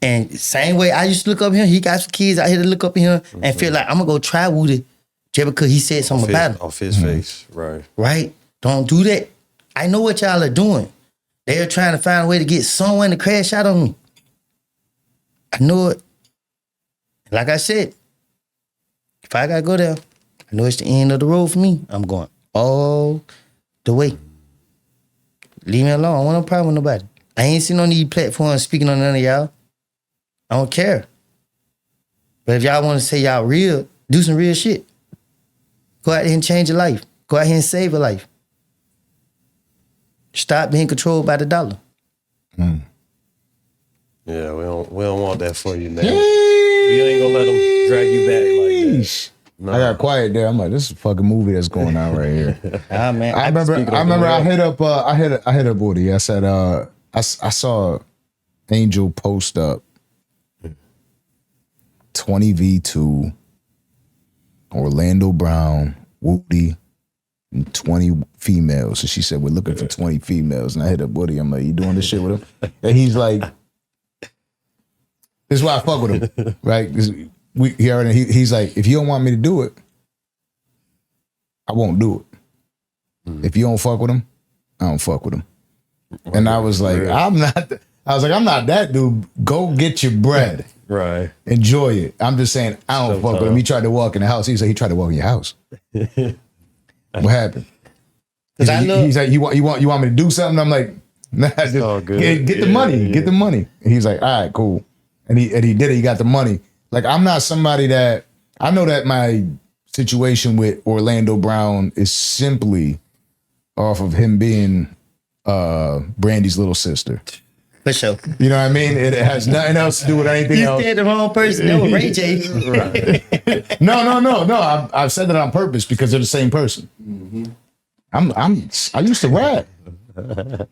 And same way I used to look up him, he got some kids out here to look up him and feel like I'm gonna go try Woody just because he said something about him. Off his face, right. Right? Don't do that. I know what y'all are doing. They are trying to find a way to get someone to crash out on me. I know it. Like I said, if I gotta go there, I know it's the end of the road for me. I'm going all the way. Leave me alone. I don't want no problem with nobody. I ain't sitting on these platforms speaking on none of y'all. I don't care. But if y'all want to say y'all real, do some real shit. Go out here and change your life. Go out here and save a life. Stop being controlled by the dollar. Mm. Yeah, we don't want that for you, man. We ain't gonna let them drag you back like that. No. I got quiet there. I'm like, this is a fucking movie that's going on right here. Man. I remember I hit up Woody. I said, I saw Angel post up 20v2, Orlando Brown, Woody, and 20 females. And she said, we're looking for 20 females. And I hit up Woody. I'm like, you doing this shit with him? And he's like, this is why I fuck with him, right? He's like, if you don't want me to do it, I won't do it. If you don't fuck with him, I don't fuck with him. And I was like, I'm not that dude. Go get your bread. Right. Enjoy it. I'm just saying, I don't fuck with him. He tried to walk in the house. He said he tried to walk in your house. What happened? He's like, you want me to do something? I'm like, nah, just get the money. Get the money. And he's like, all right, cool. And he did it. He got the money. Like, I'm not somebody that, I know that my situation with Orlando Brown is simply off of him being Brandy's little sister. For sure. You know what I mean? It has nothing else to do with anything You else. said the wrong person. That was Ray J. No. I've said that on purpose because they're the same person. I used to rap. I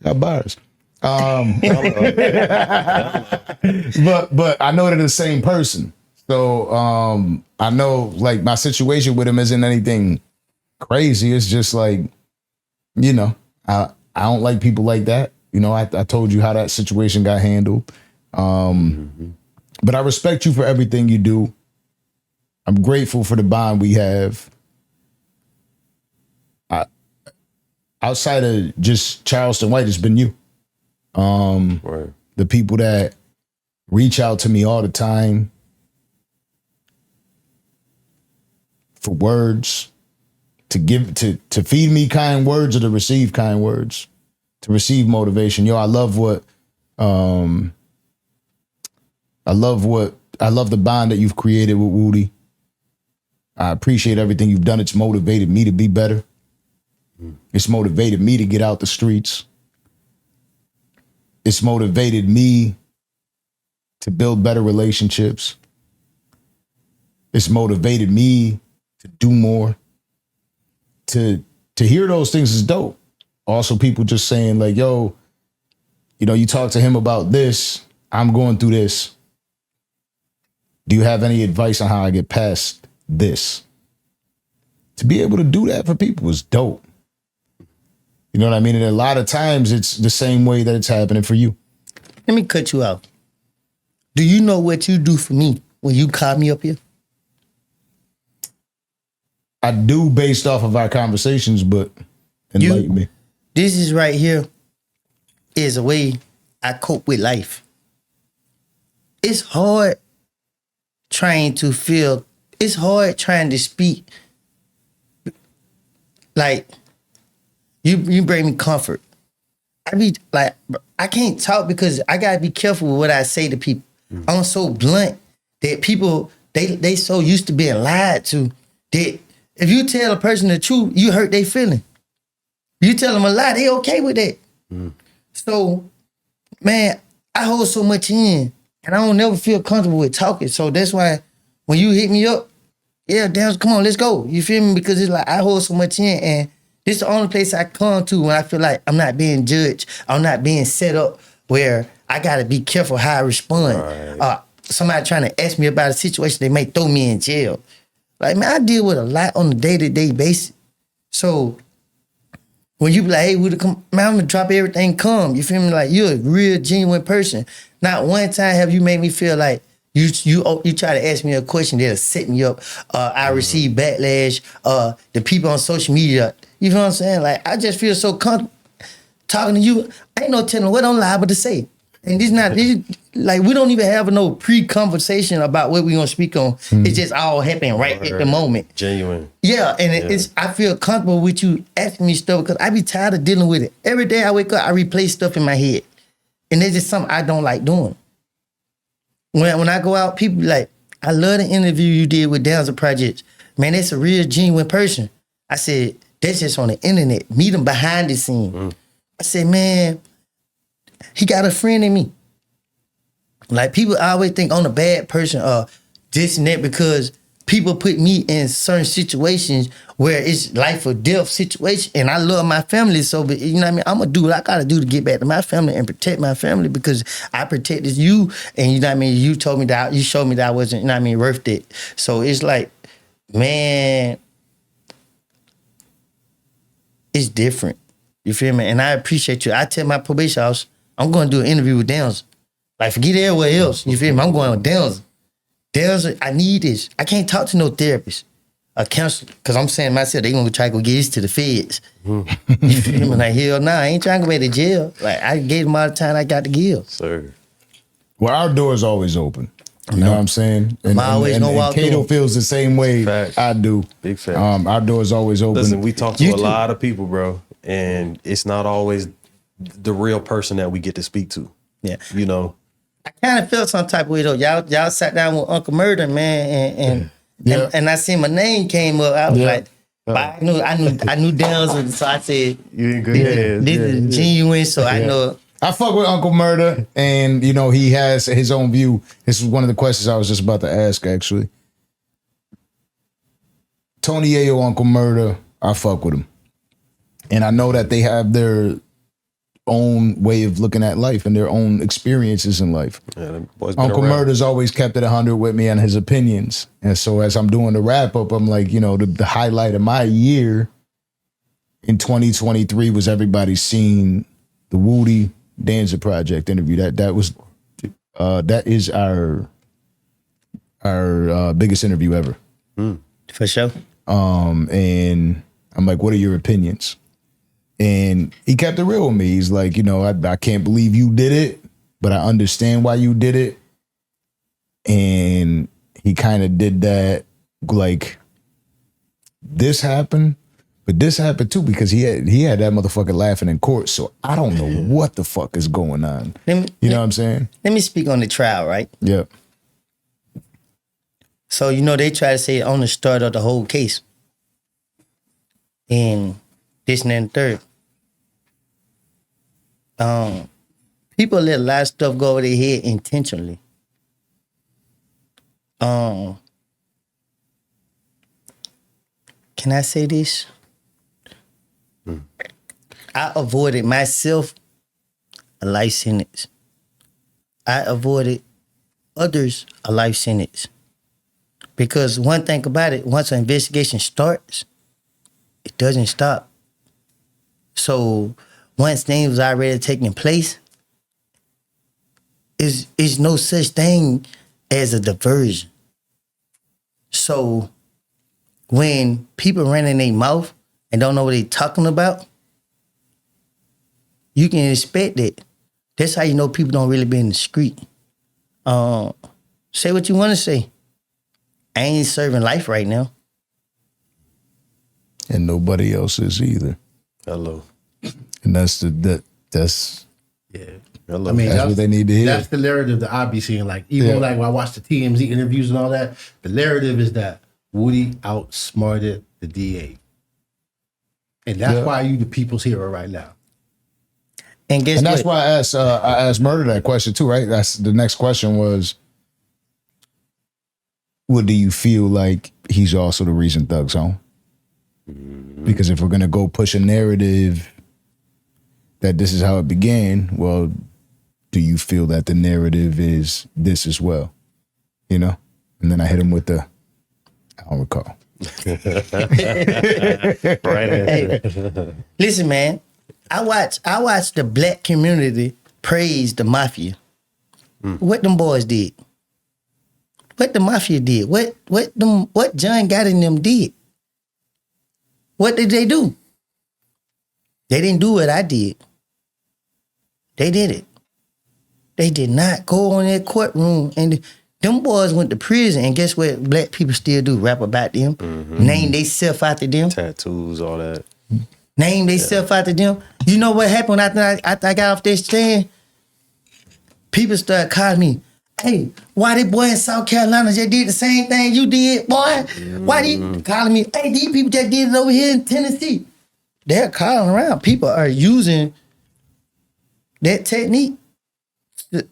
got bars. But I know they're the same person. So I know like my situation with him isn't anything crazy. It's just like, you know, I don't like people like that. You know, I told you how that situation got handled. But I respect you for everything you do. I'm grateful for the bond we have. Outside of just Charleston White, it's been you. Right. The people that reach out to me all the time for words, to give, to feed me kind words or to receive kind words, to receive motivation. Yo, I love the bond that you've created with Woody. I appreciate everything you've done. It's motivated me to be better. It's motivated me to get out the streets. It's motivated me to build better relationships. It's motivated me to do more. To hear those things is dope. Also, people just saying like, yo, you know, you talk to him about this. I'm going through this. Do you have any advice on how I get past this? To be able to do that for people is dope. You know what I mean? And a lot of times it's the same way that it's happening for you. Let me cut you out. Do you know what you do for me when you call me up here? I do based off of our conversations, but enlighten me. This is right here is a way I cope with life. It's hard trying to speak. Like, you bring me comfort. I be like, I can't talk because I gotta be careful with what I say to people. I'm so blunt that people, they so used to being lied to that if you tell a person the truth, you hurt their feeling. You tell them a lie, they okay with that. So, man, I hold so much in and I don't never feel comfortable with talking. So that's why when you hit me up, yeah, damn, come on, let's go. You feel me? Because it's like I hold so much in and this is the only place I come to when I feel like I'm not being judged. I'm not being set up where I got to be careful how I respond. Right. Somebody trying to ask me about a situation, they may throw me in jail. Like, man, I deal with a lot on a day-to-day basis. So when you be like, hey, Woody, come, man, I'm going to drop everything, come. You feel me? Like, you're a real, genuine person. Not one time have you made me feel like you try to ask me a question that'll set me up. I receive backlash. The people on social media, you know what I'm saying? Like, I just feel so comfortable talking to you. Ain't no telling what I'm liable to say. And like, we don't even have no pre-conversation about what we gonna speak on. It's just all happening right at the moment. Genuine. Yeah, and it's I feel comfortable with you asking me stuff because I be tired of dealing with it. Every day I wake up, I replay stuff in my head. And it's just something I don't like doing. When I go out, people be like, I love the interview you did with Danza Project. Man, that's a real genuine person. I said, that's just on the internet. Meet him behind the scene. I said, man, he got a friend in me. Like, people always think I'm a bad person or this and that because people put me in certain situations where it's life or death situation, and I love my family, so, but you know what I mean? I'm gonna do what I gotta do to get back to my family and protect my family because I protected you, and you know what I mean? You told me that, you showed me that I wasn't, you know what I mean, worth it. So it's like, man, it's different. You feel me? And I appreciate you. I tell my probation officer, I'm gonna do an interview with Danza. Like, forget everywhere else. You feel me? I'm going with Danza. Danza, I need this. I can't talk to no therapist, a counselor, because I'm saying to myself, they gonna try to go get this to the feds. You feel me? Like, hell nah, I ain't trying to go back to jail. Like, I gave them all the time I got to give. Sir. Well, our door is always open. You know what I'm saying? And Kato feels the same way Facts. I do. Big fact. Our door is always open. Listen, we talk to a lot of people, bro, and it's not always the real person that we get to speak to. Yeah. You know? I kind of felt some type of way though. Y'all sat down with Uncle Murda, man, and I seen my name came up. I was like, but I knew Danza, so I said, You in good hands. This is genuine, so I know. I fuck with Uncle Murda, and you know he has his own view. This is one of the questions I was just about to ask, actually. Tony Yayo, Uncle Murda, I fuck with him, and I know that they have their own way of looking at life and their own experiences in life. Yeah, them boys been Uncle around. Murda's always kept it 100 with me on his opinions, and so as I'm doing the wrap up, I'm like, you know, the highlight of my year in 2023 was everybody seeing the Woody Danza Project interview. That is our biggest interview ever. For sure. And I'm like, what are your opinions? And he kept it real with me. He's like, you know, I can't believe you did it, but I understand why you did it. And he kind of did that, like, this happened, but this happened too, because he had that motherfucker laughing in court. So I don't know what the fuck is going on. You know what I'm saying? Let me speak on the trial, right? Yep. So, you know, they try to say on the start of the whole case. And this and that and third. People let a lot of stuff go over their head intentionally. Can I say this? I avoided myself a life sentence. I avoided others a life sentence. Because one thing about it, once an investigation starts, it doesn't stop. So once things was already taking place, is no such thing as a diversion. So when people run in their mouth and don't know what they talking about, you can expect that. That's how you know people don't really be in the street. Say what you want to say. I ain't serving life right now. And nobody else is either. Hello. And that's Yeah. Hello. I mean, that's what they need to hear. That's the narrative that I be seeing. Like, even like when I watch the TMZ interviews and all that, the narrative is that Woody outsmarted the DA. And that's why you the people's hero right now. And guess And that's what? why I asked Murda that question too, right? That's the next question was, what do you feel like he's also the reason Thug's home? Because if we're gonna go push a narrative that this is how it began, well, do you feel that the narrative is this as well? You know? And then I hit him with I don't recall. Right answer. Hey, listen, man. I watch the black community praise the mafia. What them boys did. What the mafia did. What John Gotti and them did. What did they do? They didn't do what I did. They did it. They did not go in that courtroom, and them boys went to prison, and guess what black people still do? Rap about them. Name they self after them. Tattoos, all that. Name they self after them. You know what happened after I got off this stand? People started calling me, hey, why that boy in South Carolina just did the same thing you did, boy? Why they calling me, hey, these people just did it over here in Tennessee? They're calling around. People are using that technique to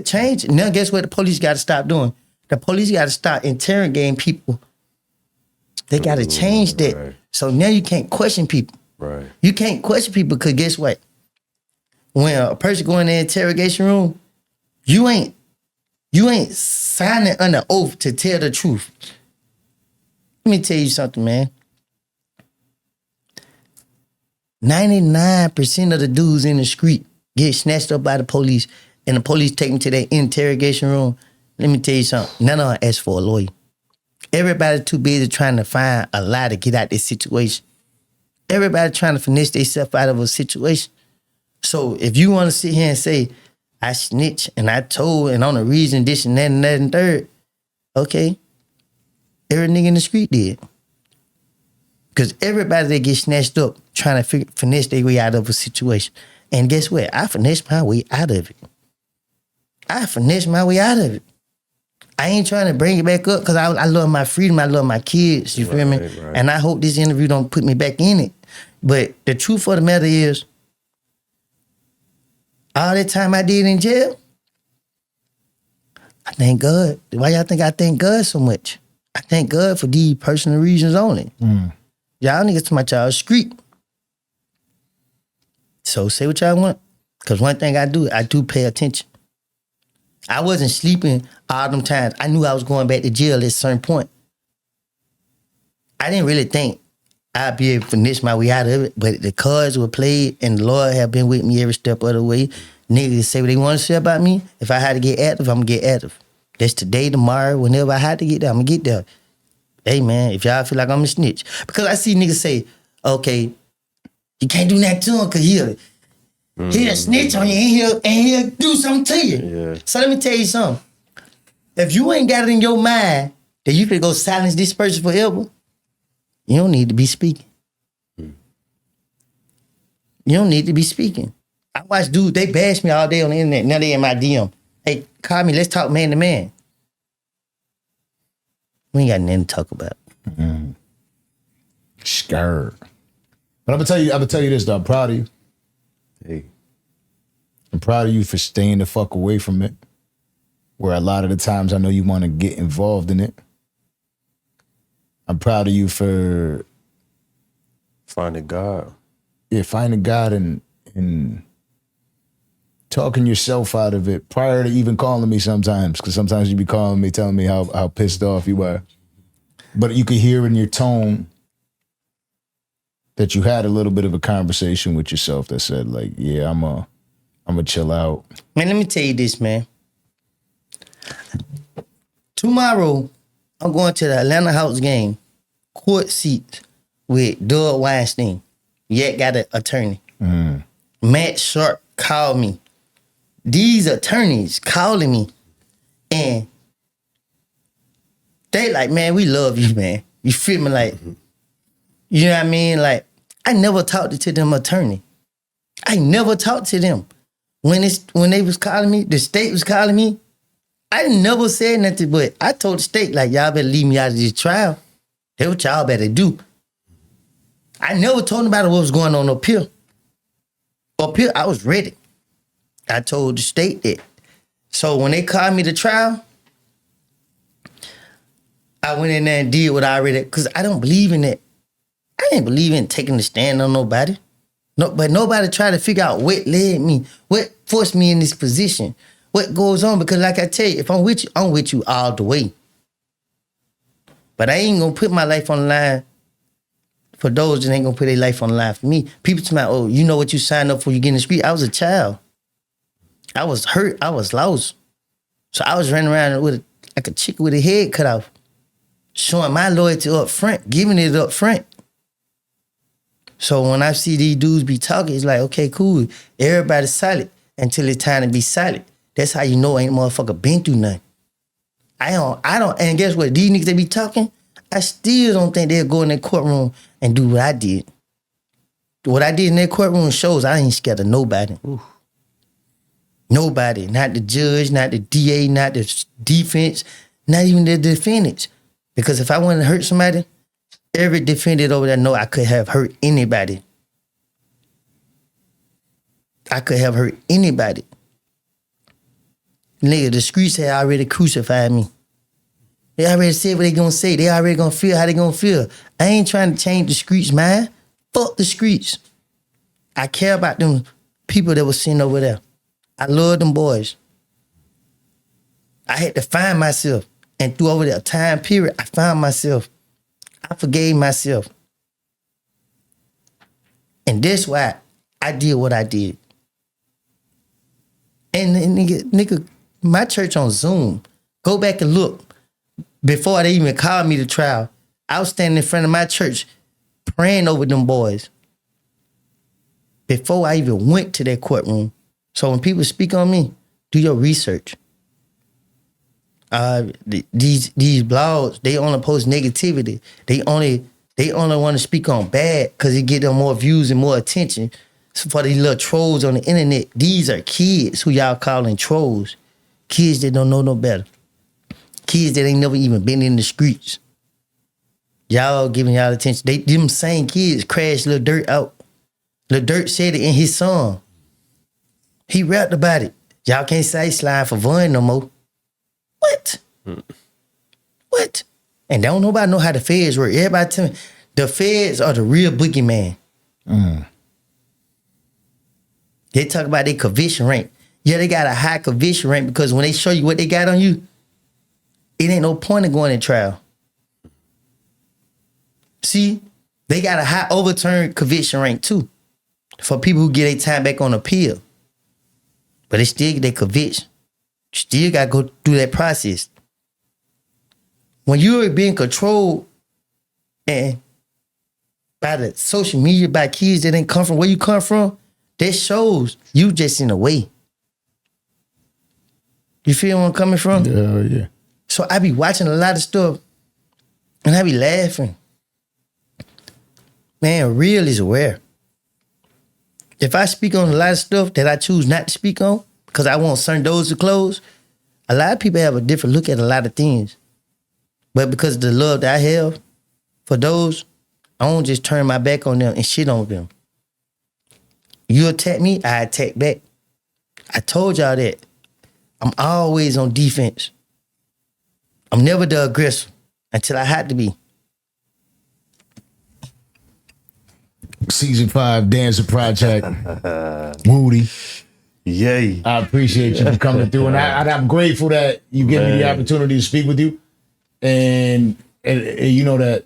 change it. Now, guess what the police got to stop doing? The police got to start interrogating people. They got to change that. Right. So now you can't question people. Right. You can't question people because guess what? When a person go in the interrogation room, you ain't signing under oath to tell the truth. Let me tell you something, man. 99% of the dudes in the street get snatched up by the police and the police take them to their interrogation room. Let me tell you something. None of them ask for a lawyer. Everybody's too busy trying to find a lie to get out this situation. Everybody trying to finesse themselves out of a situation. So if you want to sit here and say, I snitch and I told and on the reason this and that and that and third, okay. Every nigga in the street did. Because everybody that gets snatched up trying to finesse their way out of a situation. And guess what? I finessed my way out of it. I finessed my way out of it. I ain't trying to bring it back up because I love my freedom. I love my kids. You feel me? Right. And I hope this interview don't put me back in it. But the truth of the matter is, All that time I did in jail, I thank God. Why y'all think I thank God so much? I thank God for these personal reasons only. Y'all niggas to my child street. So say what y'all want. Because one thing I do pay attention. I wasn't sleeping all them times. I knew I was going back to jail at a certain point. I didn't really think I'd be able to finish my way out of it, but the cards were played and the Lord have been with me every step of the way. Niggas say what they want to say about me. If I had to get active, I'm going to get active. That's today, tomorrow, whenever I had to get there, I'm going to get there. Hey, man, if y'all feel like I'm a snitch. Because I see niggas say, okay, you can't do that to him because he'll snitch on you and he'll do something to you. Yeah. So let me tell you something. If you ain't got it in your mind that you could go silence this person forever, you don't need to be speaking. You don't need to be speaking. I watch dudes, they bash me all day on the internet. Now they in my DM. Hey, call me, let's talk man to man. We ain't got nothing to talk about. Scared. But I'm gonna tell you this though, I'm proud of you. Hey. I'm proud of you for staying the fuck away from it. Where a lot of the times I know you want to get involved in it. I'm proud of you for Finding God. finding God and talking yourself out of it prior to even calling me sometimes. Because sometimes you be calling me, telling me how pissed off you were. But you could hear in your tone that you had a little bit of a conversation with yourself that said, like, yeah, I'm a chill out. Man, let me tell you this, man. Tomorrow, I'm going to the Atlanta House game, court seats with Doug Weinstein. Yet got an attorney. Matt Sharp called me. These attorneys calling me, and they like, man, we love you, man. You feel me? Like, you know what I mean? Like, I never talked to them attorney. I never talked to them. When they was calling me, the state was calling me, I never said nothing, but I told the state, like, y'all better leave me out of this trial. That's what y'all better do. I never told nobody what was going on up here. Up here, I was ready. I told the state that. So when they called me to trial, I went in there and did what I already, because I don't believe in that. I didn't believe in taking a stand on nobody. No, but nobody tried to figure out what led me, what forced me in this position, what goes on. Because like I tell you, if I'm with you all the way. But I ain't going to put my life on the line for those that ain't going to put their life on the line for me. People tell me, oh, you know what you signed up for, you get in the street. I was a child. I was hurt. I was lost. So I was running around with like a chicken with a head cut off, showing my loyalty up front, giving it up front. So when I see these dudes be talking, it's like, okay, cool. Everybody's silent until it's time to be silent. That's how you know ain't motherfucker been through nothing. I don't, and guess what? These niggas that be talking, I still don't think they'll go in that courtroom and do what I did. What I did in that courtroom shows I ain't scared of nobody. Ooh. Nobody, not the judge, not the DA, not the defense, not even the defendants. Because if I wanted to hurt somebody, every defendant over there know I could have hurt anybody. I could have hurt anybody. Nigga, the streets had already crucified me. They already said what they gonna say. They already gonna feel how they gonna feel. I ain't trying to change the streets, man. Fuck the streets. I care about them people that was sitting over there. I love them boys. I had to find myself. And through over that time period, I found myself. I forgave myself. And that's why I did what I did. And nigga, my church on Zoom, go back and look. Before they even called me to trial, I was standing in front of my church praying over them boys. Before I even went to that courtroom. So when people speak on me, do your research. These blogs, they only post negativity. They only want to speak on bad because it get them more views and more attention. So for these little trolls on the internet, these are kids who y'all calling trolls. Kids that don't know no better. Kids that ain't never even been in the streets. Y'all giving y'all attention. Them same kids crashed Lil Durk out. Lil Durk said it in his song. He rapped about it. Y'all can't say slide for Vaughn no more. What? What? And don't nobody know how the feds work. Everybody tell me the feds are the real boogeyman. They talk about their conviction rate. Yeah, they got a high conviction rate because when they show you what they got on you, it ain't no point in going to trial. See, they got a high overturned conviction rate too for people who get their time back on appeal. But they still get their conviction. Still got to go through that process. When you're being controlled and by the social media, by kids that ain't come from where you come from, that shows you just in a way. You feel where I'm coming from? Yeah. So I be watching a lot of stuff and I be laughing. Man, real is aware. If I speak on a lot of stuff that I choose not to speak on because I want certain doors to close, a lot of people have a different look at a lot of things. But because of the love that I have for those, I don't just turn my back on them and shit on them. You attack me, I attack back. I told y'all that. I'm always on defense. I'm never the aggressor until I had to be. Season 5, Danza Project, Woody. Yay. I appreciate you for coming through, and I'm grateful that you give me the opportunity to speak with you, and you know that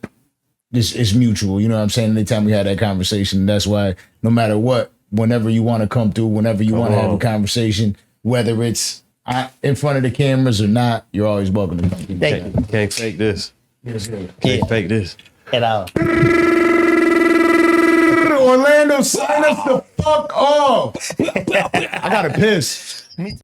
this is mutual. You know what I'm saying? Anytime we had that conversation, that's why no matter what, whenever you want to come through, whenever you want to have a conversation, whether it's in front of the cameras or not, you're always welcome to come through. Can't fake this. Yes, sir. Can't fake this. At all. Orlando, sign us the fuck off. I gotta piss.